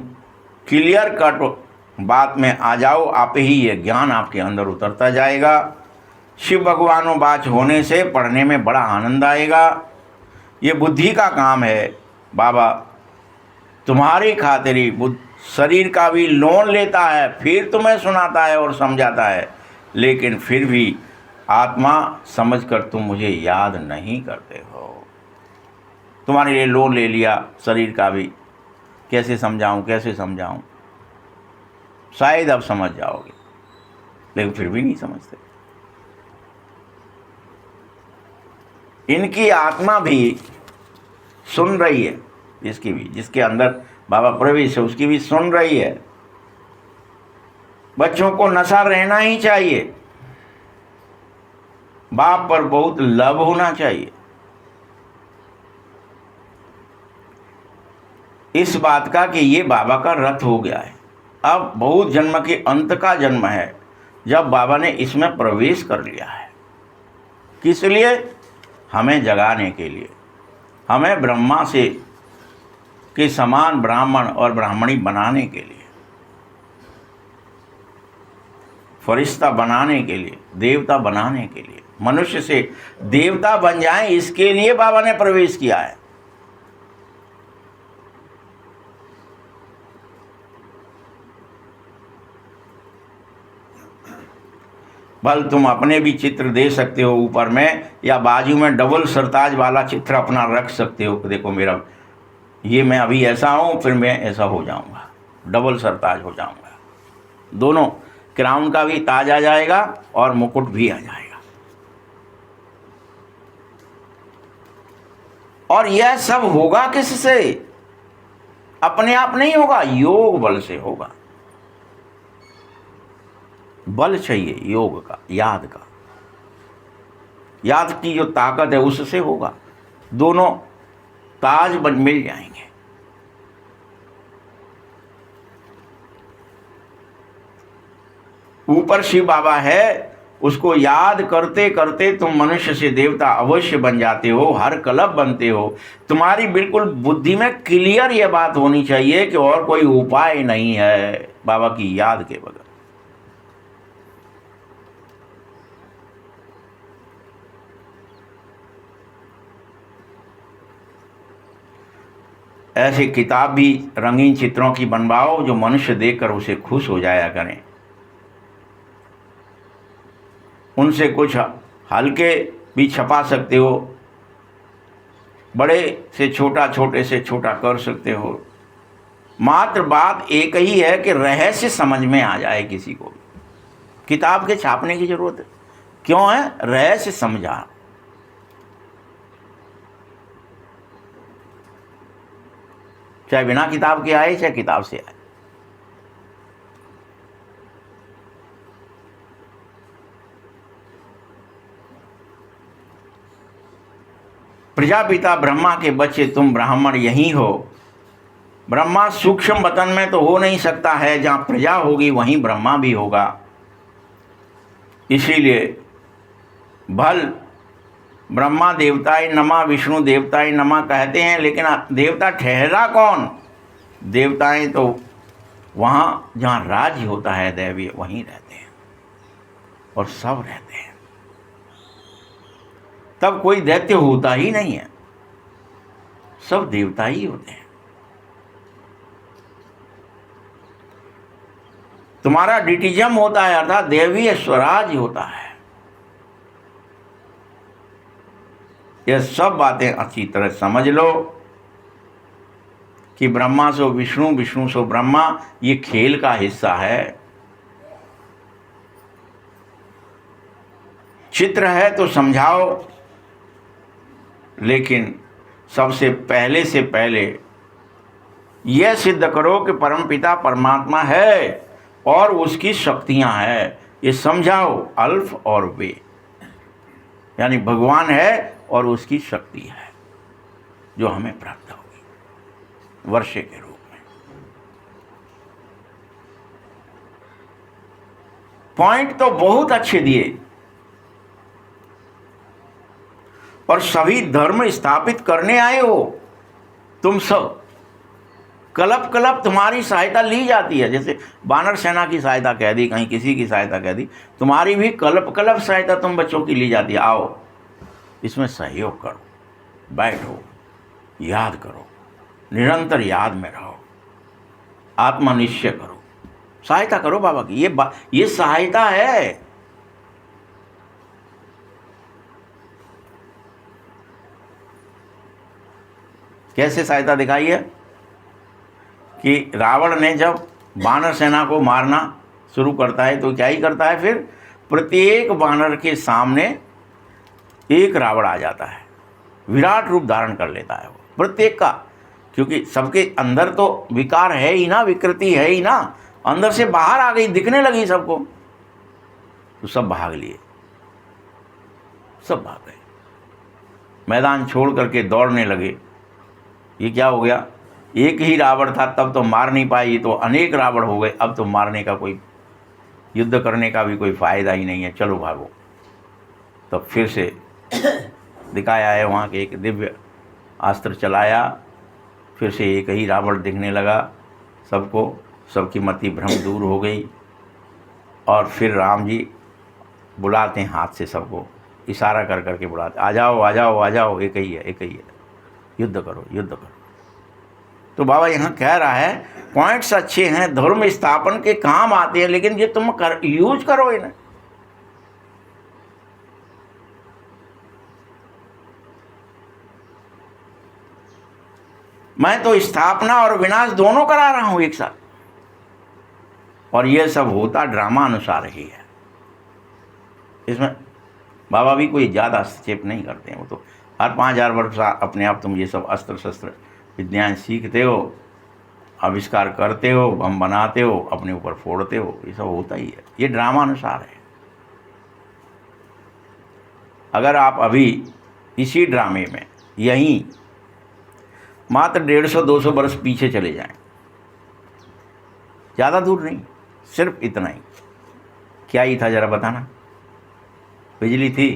क्लियर कट बात में आ जाओ, आप ही ये ज्ञान आपके अंदर उतरता जाएगा। शिव भगवान वाच होने से पढ़ने में बड़ा आनंद आएगा। ये बुद्धि का काम है। बाबा तुम्हारी खातिरी शरीर का भी लोन लेता है, फिर तुम्हें सुनाता है और समझाता है, लेकिन फिर भी आत्मा समझकर तुम मुझे याद नहीं करते हो। तुम्हारे लिए लोन ले लिया शरीर का भी, कैसे समझाऊं कैसे समझाऊं? शायद अब समझ जाओगे, लेकिन फिर भी नहीं समझते। इनकी आत्मा भी सुन रही है, इसकी भी, जिसके अंदर बाबा प्रवेश है उसकी भी सुन रही है। बच्चों को नशा रहना ही चाहिए, बाप पर बहुत लव होना चाहिए। इस बात का कि ये बाबा का रथ हो गया है। अब बहुत जन्म के अंत का जन्म है जब बाबा ने इसमें प्रवेश कर लिया है। किस लिए? हमें जगाने के लिए, हमें ब्रह्मा से के समान ब्राह्मण और ब्राह्मणी बनाने के लिए, फरिश्ता बनाने के लिए, देवता बनाने के लिए, मनुष्य से देवता बन जाएं, इसके लिए बाबा ने प्रवेश किया है। भल तुम अपने भी चित्र दे सकते हो ऊपर में, या बाजू में डबल सरताज वाला चित्र अपना रख सकते हो। देखो मेरा ये, मैं अभी ऐसा हूँ, फिर मैं ऐसा हो जाऊंगा, डबल सरताज हो जाऊंगा। दोनों क्राउन का भी ताज आ जाएगा और मुकुट भी आ जाएगा। और यह सब होगा किससे? अपने आप नहीं होगा, योग बल से होगा। बल चाहिए योग का, याद का। याद की जो ताकत है उससे होगा। दोनों ताज बन मिल जाएंगे। ऊपर शिव बाबा है, उसको याद करते करते तुम मनुष्य से देवता अवश्य बन जाते हो, हर कल्प बनते हो। तुम्हारी बिल्कुल बुद्धि में क्लियर यह बात होनी चाहिए कि और कोई उपाय नहीं है बाबा की याद के बगैर। ऐसी किताब भी रंगीन चित्रों की बनवाओ जो मनुष्य देखकर उसे खुश हो जाया करें। उनसे कुछ हल्के भी छपा सकते हो, बड़े से छोटा, छोटे से छोटा कर सकते हो। मात्र बात एक ही है कि रहस्य समझ में आ जाए किसी को भी। किताब के छापने की जरूरत क्यों है? रहस्य समझा। चाहे बिना किताब के आए चाहे किताब से आए। प्रजापिता ब्रह्मा के बच्चे तुम ब्राह्मण यही हो। ब्रह्मा सूक्ष्म वतन में तो हो नहीं सकता है, जहां प्रजा होगी वहीं ब्रह्मा भी होगा। इसीलिए भल ब्रह्मा देवताय नमः, विष्णु देवताय नमः कहते हैं, लेकिन देवता ठहरा कौन? देवताएं तो वहाँ जहाँ राज्य होता है दैवीय, वहीं रहते हैं और सब रहते हैं। तब कोई दैत्य होता ही नहीं है, सब देवता ही होते हैं। तुम्हारा डिटिजम होता है, अर्थात दैवीय स्वराज होता है। ये सब बातें अच्छी तरह समझ लो कि ब्रह्मा सो विष्णु, विष्णु सो ब्रह्मा, ये खेल का हिस्सा है। चित्र है तो समझाओ, लेकिन सबसे पहले यह सिद्ध करो कि परमपिता परमात्मा है और उसकी शक्तियां हैं। ये समझाओ, अल्फ और वे, यानी भगवान है और उसकी शक्ति है जो हमें प्राप्त होगी वर्षे के रूप में। पॉइंट तो बहुत अच्छे दिए, और सभी धर्म स्थापित करने आए हो तुम सब। कलप कलप तुम्हारी सहायता ली जाती है, जैसे बानर सेना की सहायता कह दी, कहीं किसी की सहायता कह दी, तुम्हारी भी कलप कलप सहायता तुम बच्चों की ली जाती है। आओ इसमें सहयोग करो, बैठो, याद करो, निरंतर याद में रहो, आत्मनिश्चय करो, सहायता करो बाबा की। ये सहायता है। कैसे सहायता दिखाई है कि रावण ने जब बानर सेना को मारना शुरू करता है तो क्या ही करता है, फिर प्रत्येक बानर के सामने एक रावण आ जाता है, विराट रूप धारण कर लेता है वो प्रत्येक का, क्योंकि सबके अंदर तो विकार है ही ना, विकृति है ही ना, अंदर से बाहर आ गई, दिखने लगी सबको, तो सब भाग लिए, सब भाग गए, मैदान छोड़ करके दौड़ने लगे। ये क्या हो गया, एक ही रावण था तब तो मार नहीं पाए, ये तो अनेक रावण हो गए, अब तो मारने का कोई, युद्ध करने का भी कोई फायदा ही नहीं है, चलो भागो। तब फिर से दिखाया है वहाँ के एक दिव्य अस्त्र चलाया, फिर से एक ही रावण दिखने लगा सबको, सबकी मति भ्रम दूर हो गई। और फिर राम जी बुलाते हैं हाथ से सबको, इशारा कर करके बुलाते, आ जाओ आ जाओ आ जाओ, एक ही है एक ही है, युद्ध करो युद्ध करो। तो बाबा यहाँ कह रहा है पॉइंट्स अच्छे हैं, धर्म स्थापन के काम आते हैं, लेकिन ये तुम यूज करो इन्हें। मैं तो स्थापना और विनाश दोनों करा रहा हूं एक साथ, और यह सब होता ड्रामा अनुसार ही है। इसमें बाबा भी कोई ज़्यादा हस्तक्षेप नहीं करते हैं, वो तो हर 5000 वर्ष अपने आप तुम ये सब अस्त्र शस्त्र विद्याएं सीखते हो, आविष्कार करते हो, बम बनाते हो, अपने ऊपर फोड़ते हो, ये सब होता ही है, ये ड्रामा अनुसार है। अगर आप अभी इसी ड्रामे में यहीं मात्र 150-200 वर्ष पीछे चले जाएं, ज़्यादा दूर नहीं, सिर्फ इतना ही, क्या ही था जरा बताना, बिजली थी,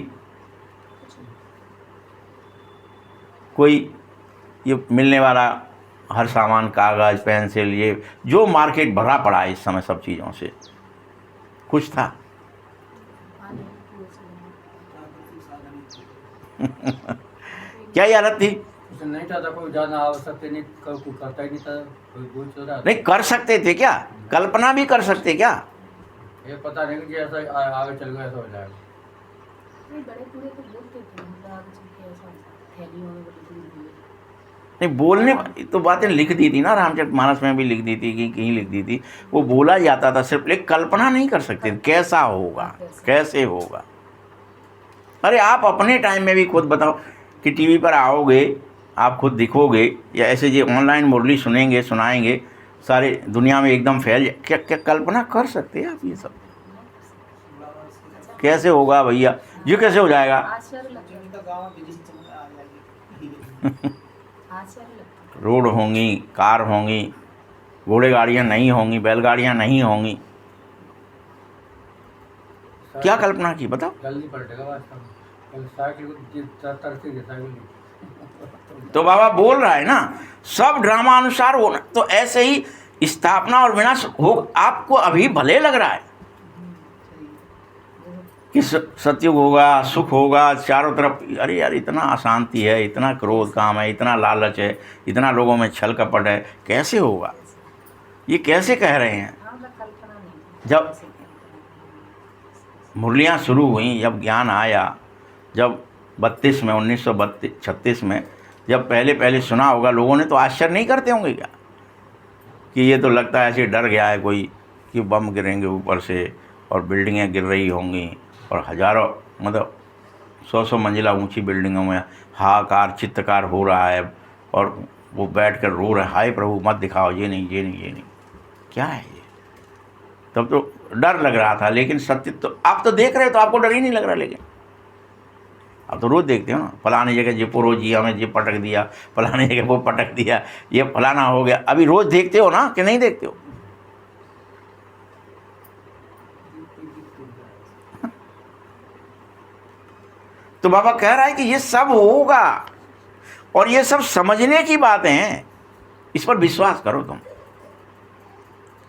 कोई ये मिलने वाला हर सामान, कागज़, पेंसिल, ये जो मार्केट भरा पड़ा है इस समय सब चीज़ों से, कुछ था? क्या ही हालत थी? नहीं था, कोई ज़्यादा आवश्यक नहीं, कोई करता ही नहीं था, कोई बोझ हो रहा नहीं कर सकते थे क्या, कल्पना भी कर सकते क्या? ये पता नहीं कि ऐसा आगे चल गया ऐसा हो जाएगा। बड़े पूरे तो बोलते थे, आगे चल के ऐसा थैलियों में नहीं, बोलने तो बातें लिख दी थी ना, रामचरितमानस में भी लिख दी थी, कहीं लिख दी थी, वो बोला जाता था सिर्फ, लेकिन कल्पना नहीं कर सकते कैसा होगा, कैसे होगा। अरे आप अपने टाइम में भी खुद बताओ कि टीवी पर आओगे, आप खुद दिखोगे, या ऐसे जो ऑनलाइन मुरली सुनेंगे, सुनाएंगे, सारे दुनिया में एकदम फैल जाए, क्या क्या कल्पना कर सकते हैं आप? ये सब कैसे होगा भैया, ये कैसे हो जाएगा? रोड होंगी, कार होंगी, घोड़े गाड़ियाँ नहीं होंगी, बैलगाड़ियाँ नहीं होंगी, क्या कल्पना की बताओ? जल्दी पलटेगा वास्तव में, कल साइकिल साइकिल। तो बाबा बोल रहा है ना, सब ड्रामा अनुसार होना, तो ऐसे ही स्थापना और विनाश हो। आपको अभी भले लग रहा है कि सतयुग होगा, सुख होगा चारों तरफ, अरे यार इतना अशांति है, इतना क्रोध काम है, इतना लालच है, इतना लोगों में छल कपट है, कैसे होगा? ये कैसे कह रहे हैं? जब मुरलियाँ शुरू हुई, जब ज्ञान आया, जब 32 में 1936 में जब पहले पहले सुना होगा लोगों ने, तो आश्चर्य नहीं करते होंगे क्या कि ये तो लगता है ऐसे डर गया है कोई कि बम गिरेंगे ऊपर से और बिल्डिंगें गिर रही होंगी और हज़ारों मतलब 100 मंजिला ऊंची बिल्डिंगों में हाहाकार चित्तकार हो रहा है और वो बैठ कर रो रहा है, हाय प्रभु मत दिखाओ, ये नहीं ये नहीं ये नहीं, क्या है ये। तब तो डर लग रहा था, लेकिन सत्य तो आप तो देख रहे हो तो आपको डर ही नहीं लग रहा। लेकिन आप तो रोज़ देखते हो ना, फलानी जगह ये पुरोजिया में ये पटक दिया, फलानी जगह वो पटक दिया, ये फलाना हो गया, अभी रोज़ देखते हो ना कि नहीं देखते हो। तो बाबा कह रहा है कि ये सब होगा और ये सब समझने की बातें हैं, इस पर विश्वास करो तुम।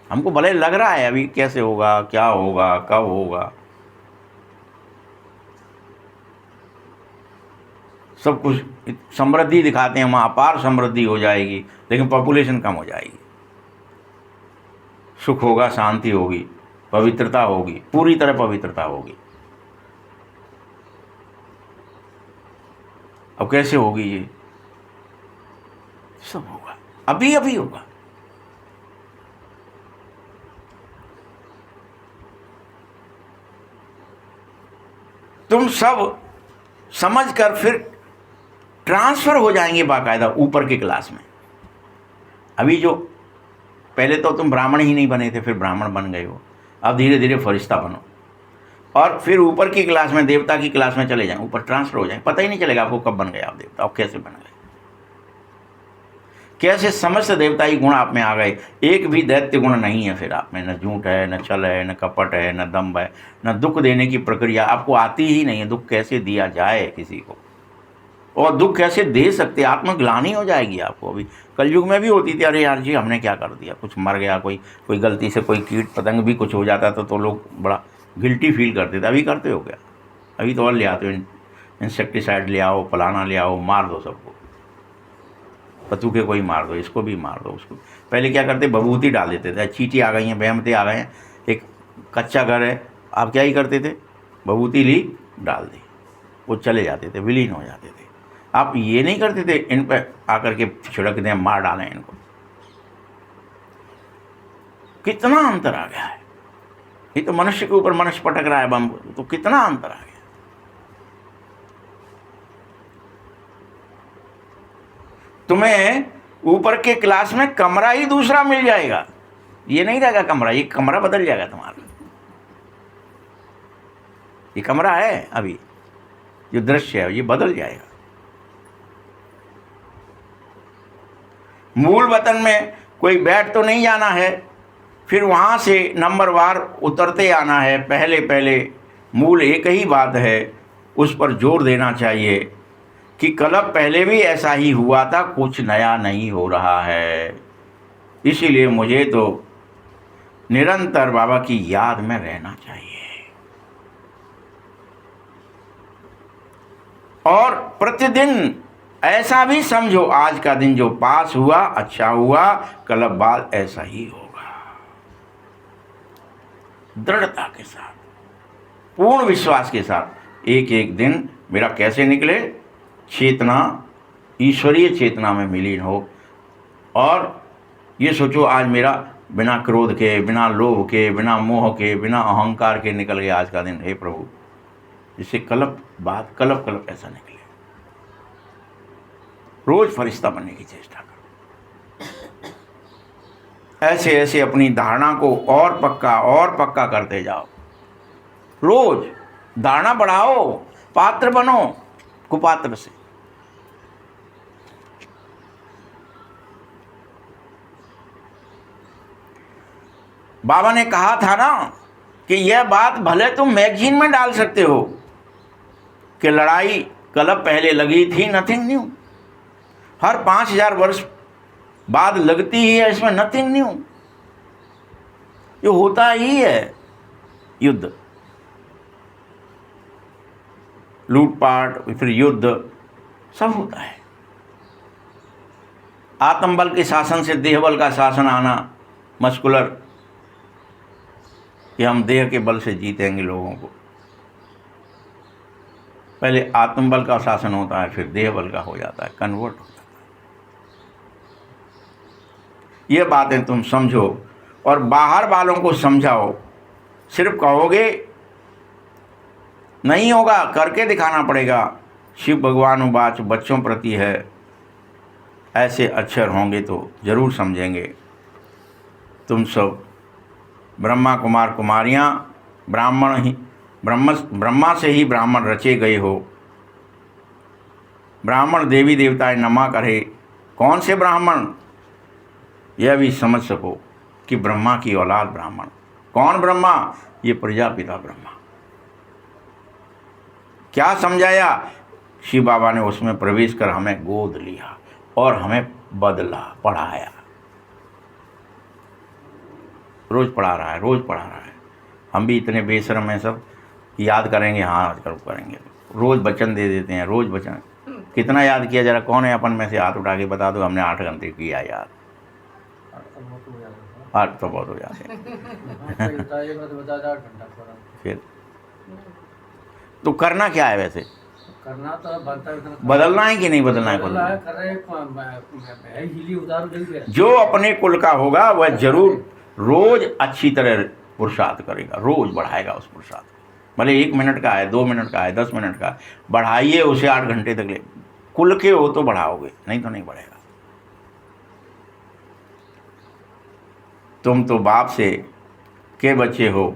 हमको भले लग रहा है अभी कैसे होगा, क्या होगा, कब होगा, सब कुछ समृद्धि दिखाते हैं, वहाँ अपार समृद्धि हो जाएगी, लेकिन पॉपुलेशन कम हो जाएगी। सुख होगा, शांति होगी, पवित्रता होगी, पूरी तरह पवित्रता होगी। अब कैसे होगी ये? सब होगा, अभी अभी होगा। तुम सब समझकर फिर ट्रांसफर हो जाएंगे बाकायदा ऊपर की क्लास में। अभी जो पहले तो तुम ब्राह्मण ही नहीं बने थे, फिर ब्राह्मण बन गए हो, अब धीरे धीरे फरिश्ता बनो और फिर ऊपर की क्लास में, देवता की क्लास में चले जाएं, ऊपर ट्रांसफर हो जाएं। पता ही नहीं चलेगा आपको कब बन गए आप देवता, और कैसे बन गए, कैसे समस्त देवताई गुण आप में आ गए। एक भी दैत्य गुण नहीं है फिर आप में, न झूठ है, न छल है, न कपट है, न दम्भ है, न दुख देने की प्रक्रिया आपको आती ही नहीं है। दुख कैसे दिया जाए किसी को, और दुख कैसे दे सकते, आत्मग्लानि हो जाएगी आपको। अभी कलयुग में भी होती थी, अरे यार जी हमने क्या कर दिया, कुछ मर गया कोई गलती से कोई कीट पतंग भी कुछ हो जाता था तो लोग बड़ा गिल्टी फील करते थे। अभी करते हो क्या? अभी तो और ले आते हो, इंसेक्टिसाइड ले आओ, फलाना ले आओ, मार दो सबको, पतुके कोई मार दो, इसको भी मार दो, उसको। पहले क्या करते, बबूती डाल देते थे, चींटी आ गई हैं, बेहमते आ गए हैं, एक कच्चा घर है, आप क्या ही करते थे, बबूती ली डाल दी, वो चले जाते थे, विलीन हो जाते थे। आप ये नहीं करते थे इन पर आकर के छिड़क दें, मार डालें इनको। कितना अंतर आ गया है। ये तो मनुष्य के ऊपर मनुष्य पटक रहा है बम, तो कितना अंतर आ गया। तुम्हें ऊपर के क्लास में कमरा ही दूसरा मिल जाएगा, ये नहीं रहेगा कमरा, ये कमरा बदल जाएगा तुम्हारा। ये कमरा है अभी, जो दृश्य है ये बदल जाएगा। मूल वतन में कोई बैठ तो नहीं जाना है, फिर वहाँ से नंबरवार उतरते आना है। पहले पहले मूल एक ही बात है, उस पर जोर देना चाहिए कि कलब पहले भी ऐसा ही हुआ था, कुछ नया नहीं हो रहा है। इसीलिए मुझे तो निरंतर बाबा की याद में रहना चाहिए और प्रतिदिन ऐसा भी समझो, आज का दिन जो पास हुआ अच्छा हुआ, कल बाद ऐसा ही होगा। दृढ़ता के साथ, पूर्ण विश्वास के साथ एक एक दिन मेरा कैसे निकले, चेतना ईश्वरीय चेतना में विलीन हो। और ये सोचो आज मेरा बिना क्रोध के, बिना लोभ के, बिना मोह के, बिना अहंकार के निकल गया आज का दिन। हे प्रभु, जिससे कल्प बाद कल्प ऐसा निकले। रोज फरिश्ता बनने की चेष्टा करो। ऐसे ऐसे अपनी धारणा को और पक्का करते जाओ। रोज धारणा बढ़ाओ, पात्र बनो कुपात्र से। बाबा ने कहा था ना कि यह बात भले तुम मैगजीन में डाल सकते हो कि लड़ाई कल पहले लगी थी, नथिंग न्यू। हर 5000 वर्ष बाद लगती ही है, इसमें नथिंग न्यू। ये होता ही है, युद्ध, लूटपाट, फिर युद्ध सब होता है। आत्मबल के शासन से देहबल का शासन आना, मस्कुलर, कि हम देह के बल से जीतेंगे लोगों को, पहले आत्मबल का शासन होता है, फिर देह बल का हो जाता है, कन्वर्ट होता है। ये बातें तुम समझो और बाहर वालों को समझाओ। सिर्फ कहोगे नहीं होगा, करके दिखाना पड़ेगा। शिव भगवान उवाच बच्चों प्रति है, ऐसे अक्षर होंगे तो जरूर समझेंगे। तुम सब ब्रह्मा कुमार कुमारियाँ ब्राह्मण ही ब्रह्मा से ही ब्राह्मण रचे गए हो। ब्राह्मण देवी देवताएं नमा करे। कौन से ब्राह्मण? यह भी समझ सको कि ब्रह्मा की औलाद ब्राह्मण। कौन ब्रह्मा? ये प्रजापिता ब्रह्मा। क्या समझाया? शिव बाबा ने उसमें प्रवेश कर हमें गोद लिया और हमें बदला, पढ़ाया। रोज पढ़ा रहा है, रोज पढ़ा रहा है। हम भी इतने बेशर्म हैं, सब याद करेंगे, हाँ आजकल करेंगे। रोज वचन दे देते हैं, रोज वचन। कितना याद किया जरा? कौन है अपन में से हाथ उठा के बता दो, हमने 8 घंटे किया याद। 8 तो बहुत हो जाते फिर तो करना क्या है वैसे? करना तो बनता है, बदलना है कि नहीं बदलना है? बदलना है, कर रहे हिली उतारू देंगे। जो अपने कुल का होगा वह जरूर रोज अच्छी तरह पुरुषार्थ करेगा, रोज बढ़ाएगा उस पुरुषार्थ को। भले 1 मिनट का है, 2 मिनट का है, 10 मिनट का, बढ़ाइए उसे 8 घंटे तक ले। कुल के हो तो बढ़ाओगे, नहीं तो नहीं बढ़ेगा। तुम तो बाप से के बच्चे हो,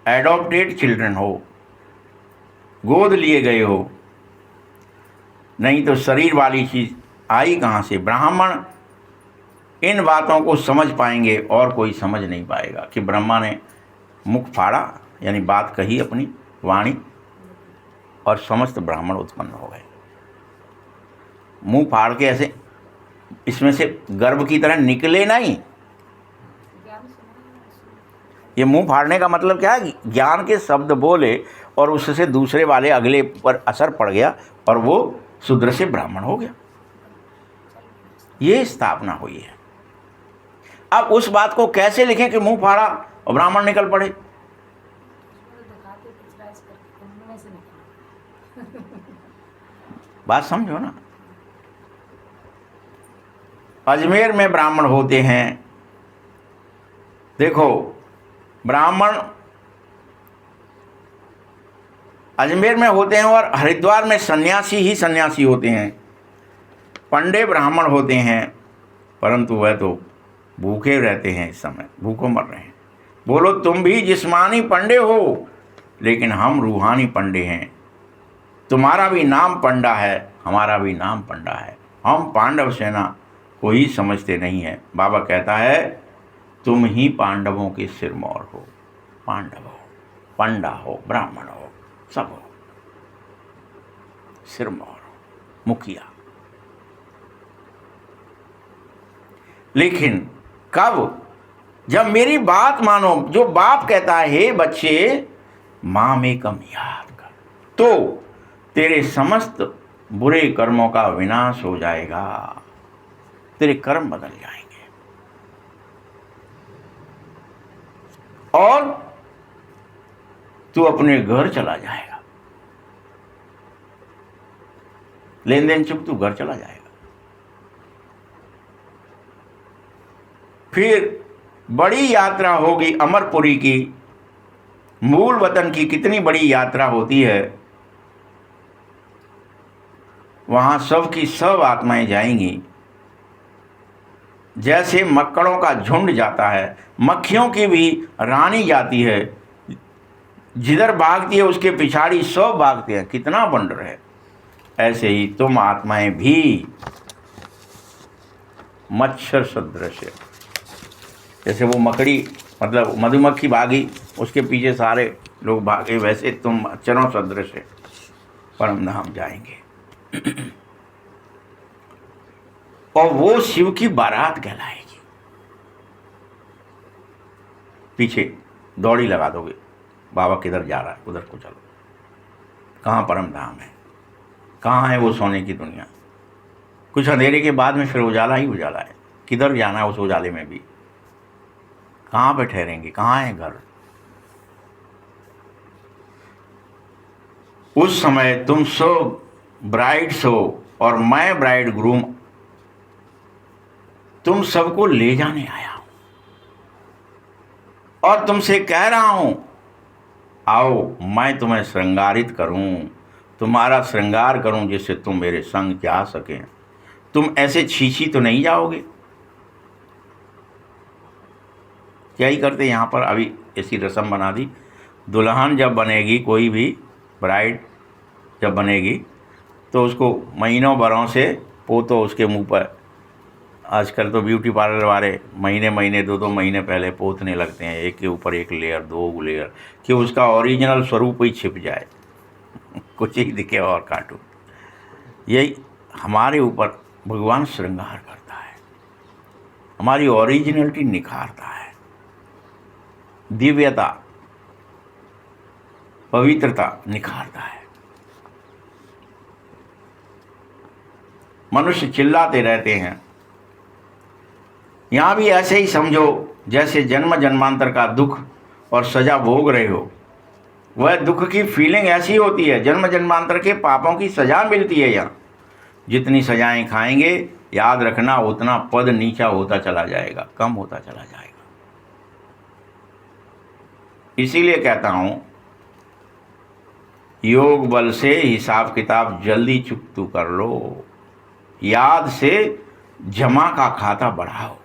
एडॉप्टेड चिल्ड्रन हो, गोद लिए गए हो। नहीं तो शरीर वाली चीज आई कहाँ से? ब्राह्मण इन बातों को समझ पाएंगे और कोई समझ नहीं पाएगा कि ब्रह्मा ने मुख फाड़ा, यानी बात कही अपनी वाणी, और समस्त ब्राह्मण उत्पन्न हो गए। मुंह फाड़ के ऐसे इसमें से गर्भ की तरह निकले नहीं। ये मुंह फाड़ने का मतलब क्या है? ज्ञान के शब्द बोले और उससे दूसरे वाले अगले पर असर पड़ गया और वो शूद्र से ब्राह्मण हो गया। ये स्थापना हुई है। अब उस बात को कैसे लिखें कि मुंह फाड़ा और ब्राह्मण निकल पड़े? बात समझो ना। अजमेर में ब्राह्मण होते हैं। देखो, ब्राह्मण अजमेर में होते हैं और हरिद्वार में सन्यासी ही सन्यासी होते हैं। पंडे ब्राह्मण होते हैं, परंतु वह तो भूखे रहते हैं, इस समय भूखों मर रहे हैं। बोलो, तुम भी जिस्मानी पंडे हो, लेकिन हम रूहानी पंडे हैं। तुम्हारा भी नाम पंडा है, हमारा भी नाम पंडा है। हम पांडव सेना को ही समझते नहीं है। बाबा कहता है, तुम ही पांडवों के सिरमौर हो। पांडव हो, पंडा हो, ब्राह्मण हो, सब हो, सिरमौर हो, मुखिया। लेकिन कब? जब मेरी बात मानो। जो बाप कहता है, हे बच्चे मामेकम याद कर, तो तेरे समस्त बुरे कर्मों का विनाश हो जाएगा, तेरे कर्म बदल जाएंगे और तू अपने घर चला जाएगा। लेन देन चुप, तू घर चला जाएगा। फिर बड़ी यात्रा होगी अमरपुरी की। मूल वतन की कितनी बड़ी यात्रा होती है। वहां सब की सब आत्माएं जाएंगी। जैसे मक्कड़ों का झुंड जाता है, मक्खियों की भी रानी जाती है। जिधर भागती है उसके पिछाड़ी सब भागते हैं। कितना वंडर है। ऐसे ही तुम आत्माएं भी मच्छर सदृश है। जैसे वो मकड़ी, मतलब मधुमक्खी भागी, उसके पीछे सारे लोग भागे, वैसे तुम मच्छरों सदृश है, परम धाम जाएंगे। और वो शिव की बारात कहलाएगी। पीछे दौड़ी लगा दोगे, बाबा किधर जा रहा है, उधर को चलो। कहाँ परम धाम है, कहाँ है वो सोने की दुनिया। कुछ अंधेरे के बाद में फिर उजाला ही उजाला है। किधर जाना है उस उजाले में भी? कहाँ पे ठहरेंगे, कहाँ है घर? उस समय तुम सब ब्राइड्स हो और मैं ब्राइड ग्रूम, तुम सबको ले जाने आया हूं और तुमसे कह रहा हूं आओ मैं तुम्हें श्रृंगारित करूं, तुम्हारा श्रृंगार करूं जिससे तुम मेरे संग जा सकें। तुम ऐसे छीछी तो नहीं जाओगे। क्या ही करते यहाँ पर, अभी ऐसी रस्म बना दी, दुल्हन जब बनेगी, कोई भी ब्राइड जब बनेगी तो उसको महीनों बरों से पोतो उसके मुंह पर, आजकल तो ब्यूटी पार्लर वाले महीने महीने 2-2 महीने पहले पोतने लगते हैं, एक के ऊपर एक लेयर, 2 लेयर, कि उसका ओरिजिनल स्वरूप ही छिप जाए कुछ ही दिखे और काटूं। यही हमारे ऊपर भगवान श्रृंगार करता है, हमारी ओरिजिनलिटी निखारता है, दिव्यता पवित्रता निखारता है। मनुष्य चिल्लाते रहते हैं, यहाँ भी ऐसे ही समझो जैसे जन्म जन्मांतर का दुख और सजा भोग रहे हो। वह दुख की फीलिंग ऐसी होती है, जन्म जन्मांतर के पापों की सजा मिलती है। यहाँ जितनी सजाएं खाएंगे, याद रखना उतना पद नीचा होता चला जाएगा, कम होता चला जाएगा। इसीलिए कहता हूं योग बल से हिसाब किताब जल्दी चुकतू कर लो, याद से जमा का खाता बढ़ाओ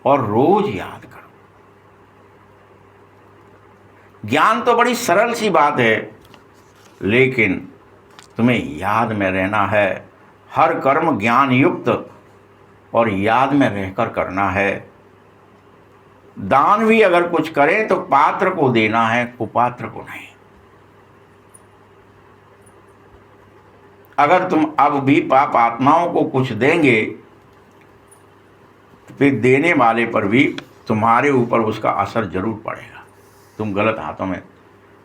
और रोज याद करो। ज्ञान तो बड़ी सरल सी बात है, लेकिन तुम्हें याद में रहना है। हर कर्म ज्ञान युक्त और याद में रहकर करना है। दान भी अगर कुछ करें तो पात्र को देना है, कुपात्र को नहीं। अगर तुम अब भी पाप आत्माओं को कुछ देंगे तो फिर देने वाले पर भी तुम्हारे ऊपर उसका असर जरूर पड़ेगा। तुम गलत हाथों में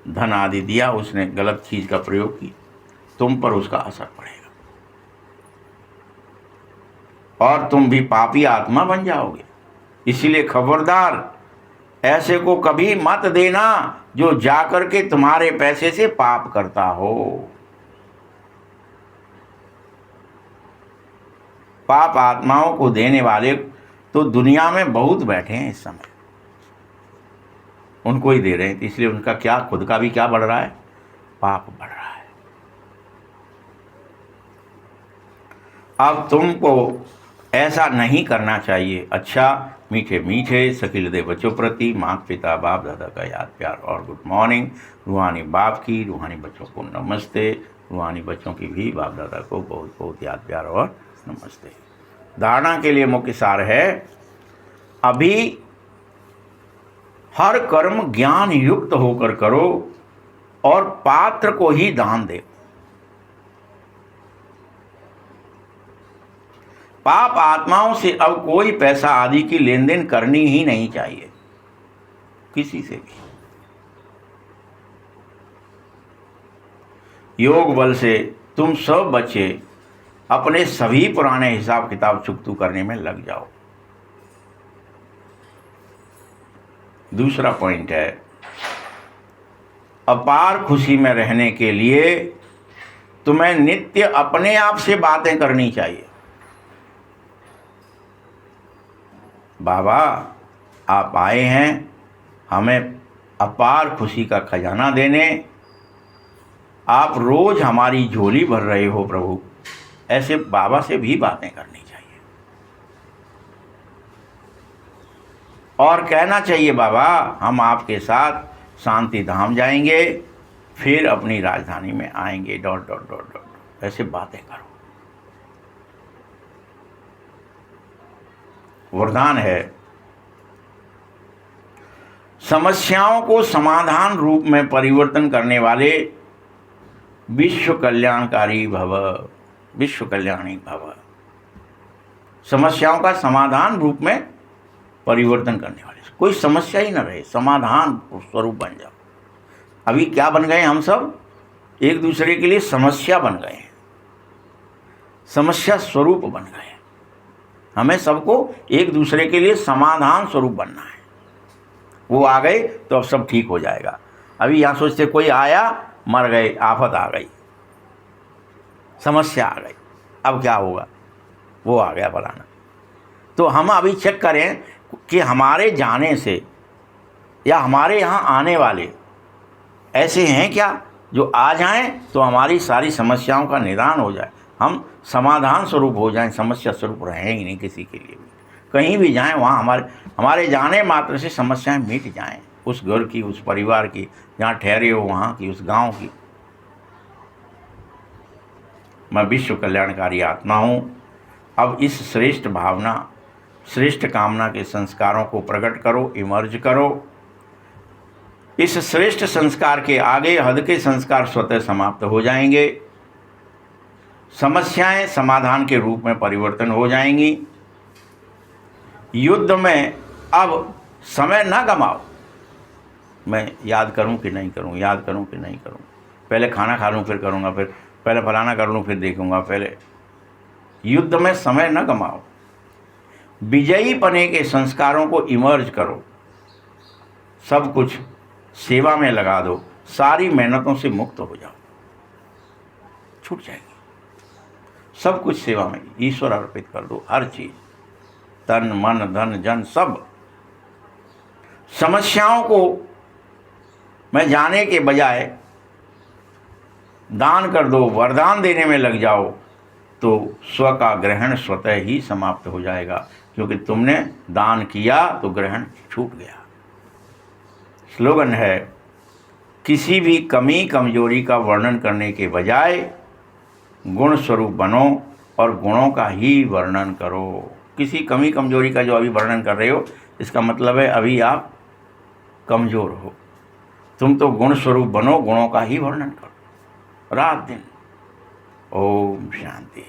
धन आदि दिया, उसने गलत चीज का प्रयोग की, तुम पर उसका असर पड़ेगा और तुम भी पापी आत्मा बन जाओगे। इसीलिए खबरदार, ऐसे को कभी मत देना जो जाकर के तुम्हारे पैसे से पाप करता हो। पाप आत्माओं को देने वाले तो दुनिया में बहुत बैठे हैं इस समय, उनको ही दे रहे हैं, इसलिए उनका क्या, खुद का भी क्या बढ़ रहा है, पाप बढ़ रहा है। अब तुमको ऐसा नहीं करना चाहिए। अच्छा, मीठे मीठे सखी हृदय बच्चों प्रति माता पिता बाप दादा का याद प्यार और गुड मॉर्निंग। रूहानी बाप की, रूहानी बच्चों को नमस्ते, रूहानी बच्चों की भी बाप दादा को बहुत बहुत याद प्यार और नमस्ते। धारणा के लिए मुख्य सार है, अभी हर कर्म ज्ञान युक्त होकर करो और पात्र को ही दान दे। पाप आत्माओं से अब कोई पैसा आदि की लेन देन करनी ही नहीं चाहिए, किसी से भी। योग बल से तुम सब बच्चे अपने सभी पुराने हिसाब किताब चुकतू करने में लग जाओ। दूसरा पॉइंट है, अपार खुशी में रहने के लिए तुम्हें नित्य अपने आप से बातें करनी चाहिए। बाबा आप आए हैं हमें अपार खुशी का खजाना देने, आप रोज हमारी झोली भर रहे हो प्रभु। ऐसे बाबा से भी बातें करनी चाहिए और कहना चाहिए, बाबा हम आपके साथ शांति धाम जाएंगे, फिर अपनी राजधानी में आएंगे, ... ऐसे बातें करो। वरदान है, समस्याओं को समाधान रूप में परिवर्तन करने वाले विश्व कल्याणकारी भव, विश्व कल्याणी भव। समस्याओं का समाधान रूप में परिवर्तन करने वाले, कोई समस्या ही न रहे, समाधान स्वरूप बन जाओ। अभी क्या बन गए हम सब, एक दूसरे के लिए समस्या बन गए हैं, समस्या स्वरूप बन गए। हमें सबको एक दूसरे के लिए समाधान स्वरूप बनना है। वो आ गए तो अब सब ठीक हो जाएगा। अभी यहाँ सोचते कोई आया, मर गए, आफत आ गई, समस्या आ गई, अब क्या होगा, वो आ गया फलाना। तो हम अभी चेक करें कि हमारे जाने से या हमारे यहाँ आने वाले ऐसे हैं क्या जो आ जाएं तो हमारी सारी समस्याओं का निदान हो जाए, हम समाधान स्वरूप हो जाएं, समस्या स्वरूप रहें ही नहीं किसी के लिए भी। कहीं भी जाएं वहाँ हमारे जाने मात्र से समस्याएं मिट जाएं, उस घर की, उस परिवार की, जहाँ ठहरे हो वहाँ की, उस गांव की। मैं विश्व कल्याणकारी आत्मा हूँ। अब इस श्रेष्ठ भावना, श्रेष्ठ कामना के संस्कारों को प्रकट करो, इमर्ज करो। इस श्रेष्ठ संस्कार के आगे हद के संस्कार स्वतः समाप्त हो जाएंगे, समस्याएं समाधान के रूप में परिवर्तन हो जाएंगी। युद्ध में अब समय ना गमाओ, मैं याद करूं कि नहीं करूं, याद करूं कि नहीं करूं, पहले खाना खा लूं फिर करूंगा, फिर पहले फलाना कर लूं फिर देखूंगा, पहले युद्ध में समय न गमाओ। विजयी पने के संस्कारों को इमर्ज करो, सब कुछ सेवा में लगा दो, सारी मेहनतों से मुक्त हो जाओ, छूट जाएगी सब कुछ सेवा में, ईश्वर अर्पित कर दो हर चीज, तन मन धन जन सब। समस्याओं को मैं जाने के बजाय दान कर दो, वरदान देने में लग जाओ, तो स्व का ग्रहण स्वतः ही समाप्त हो जाएगा, क्योंकि तुमने दान किया तो ग्रहण छूट गया। स्लोगन है, किसी भी कमी कमजोरी का वर्णन करने के बजाय गुण स्वरूप बनो और गुणों का ही वर्णन करो। किसी कमी कमजोरी का जो अभी वर्णन कर रहे हो, इसका मतलब है अभी आप कमज़ोर हो। तुम तो गुण स्वरूप बनो, गुणों का ही वर्णन करो रात दिन। ओम शांति।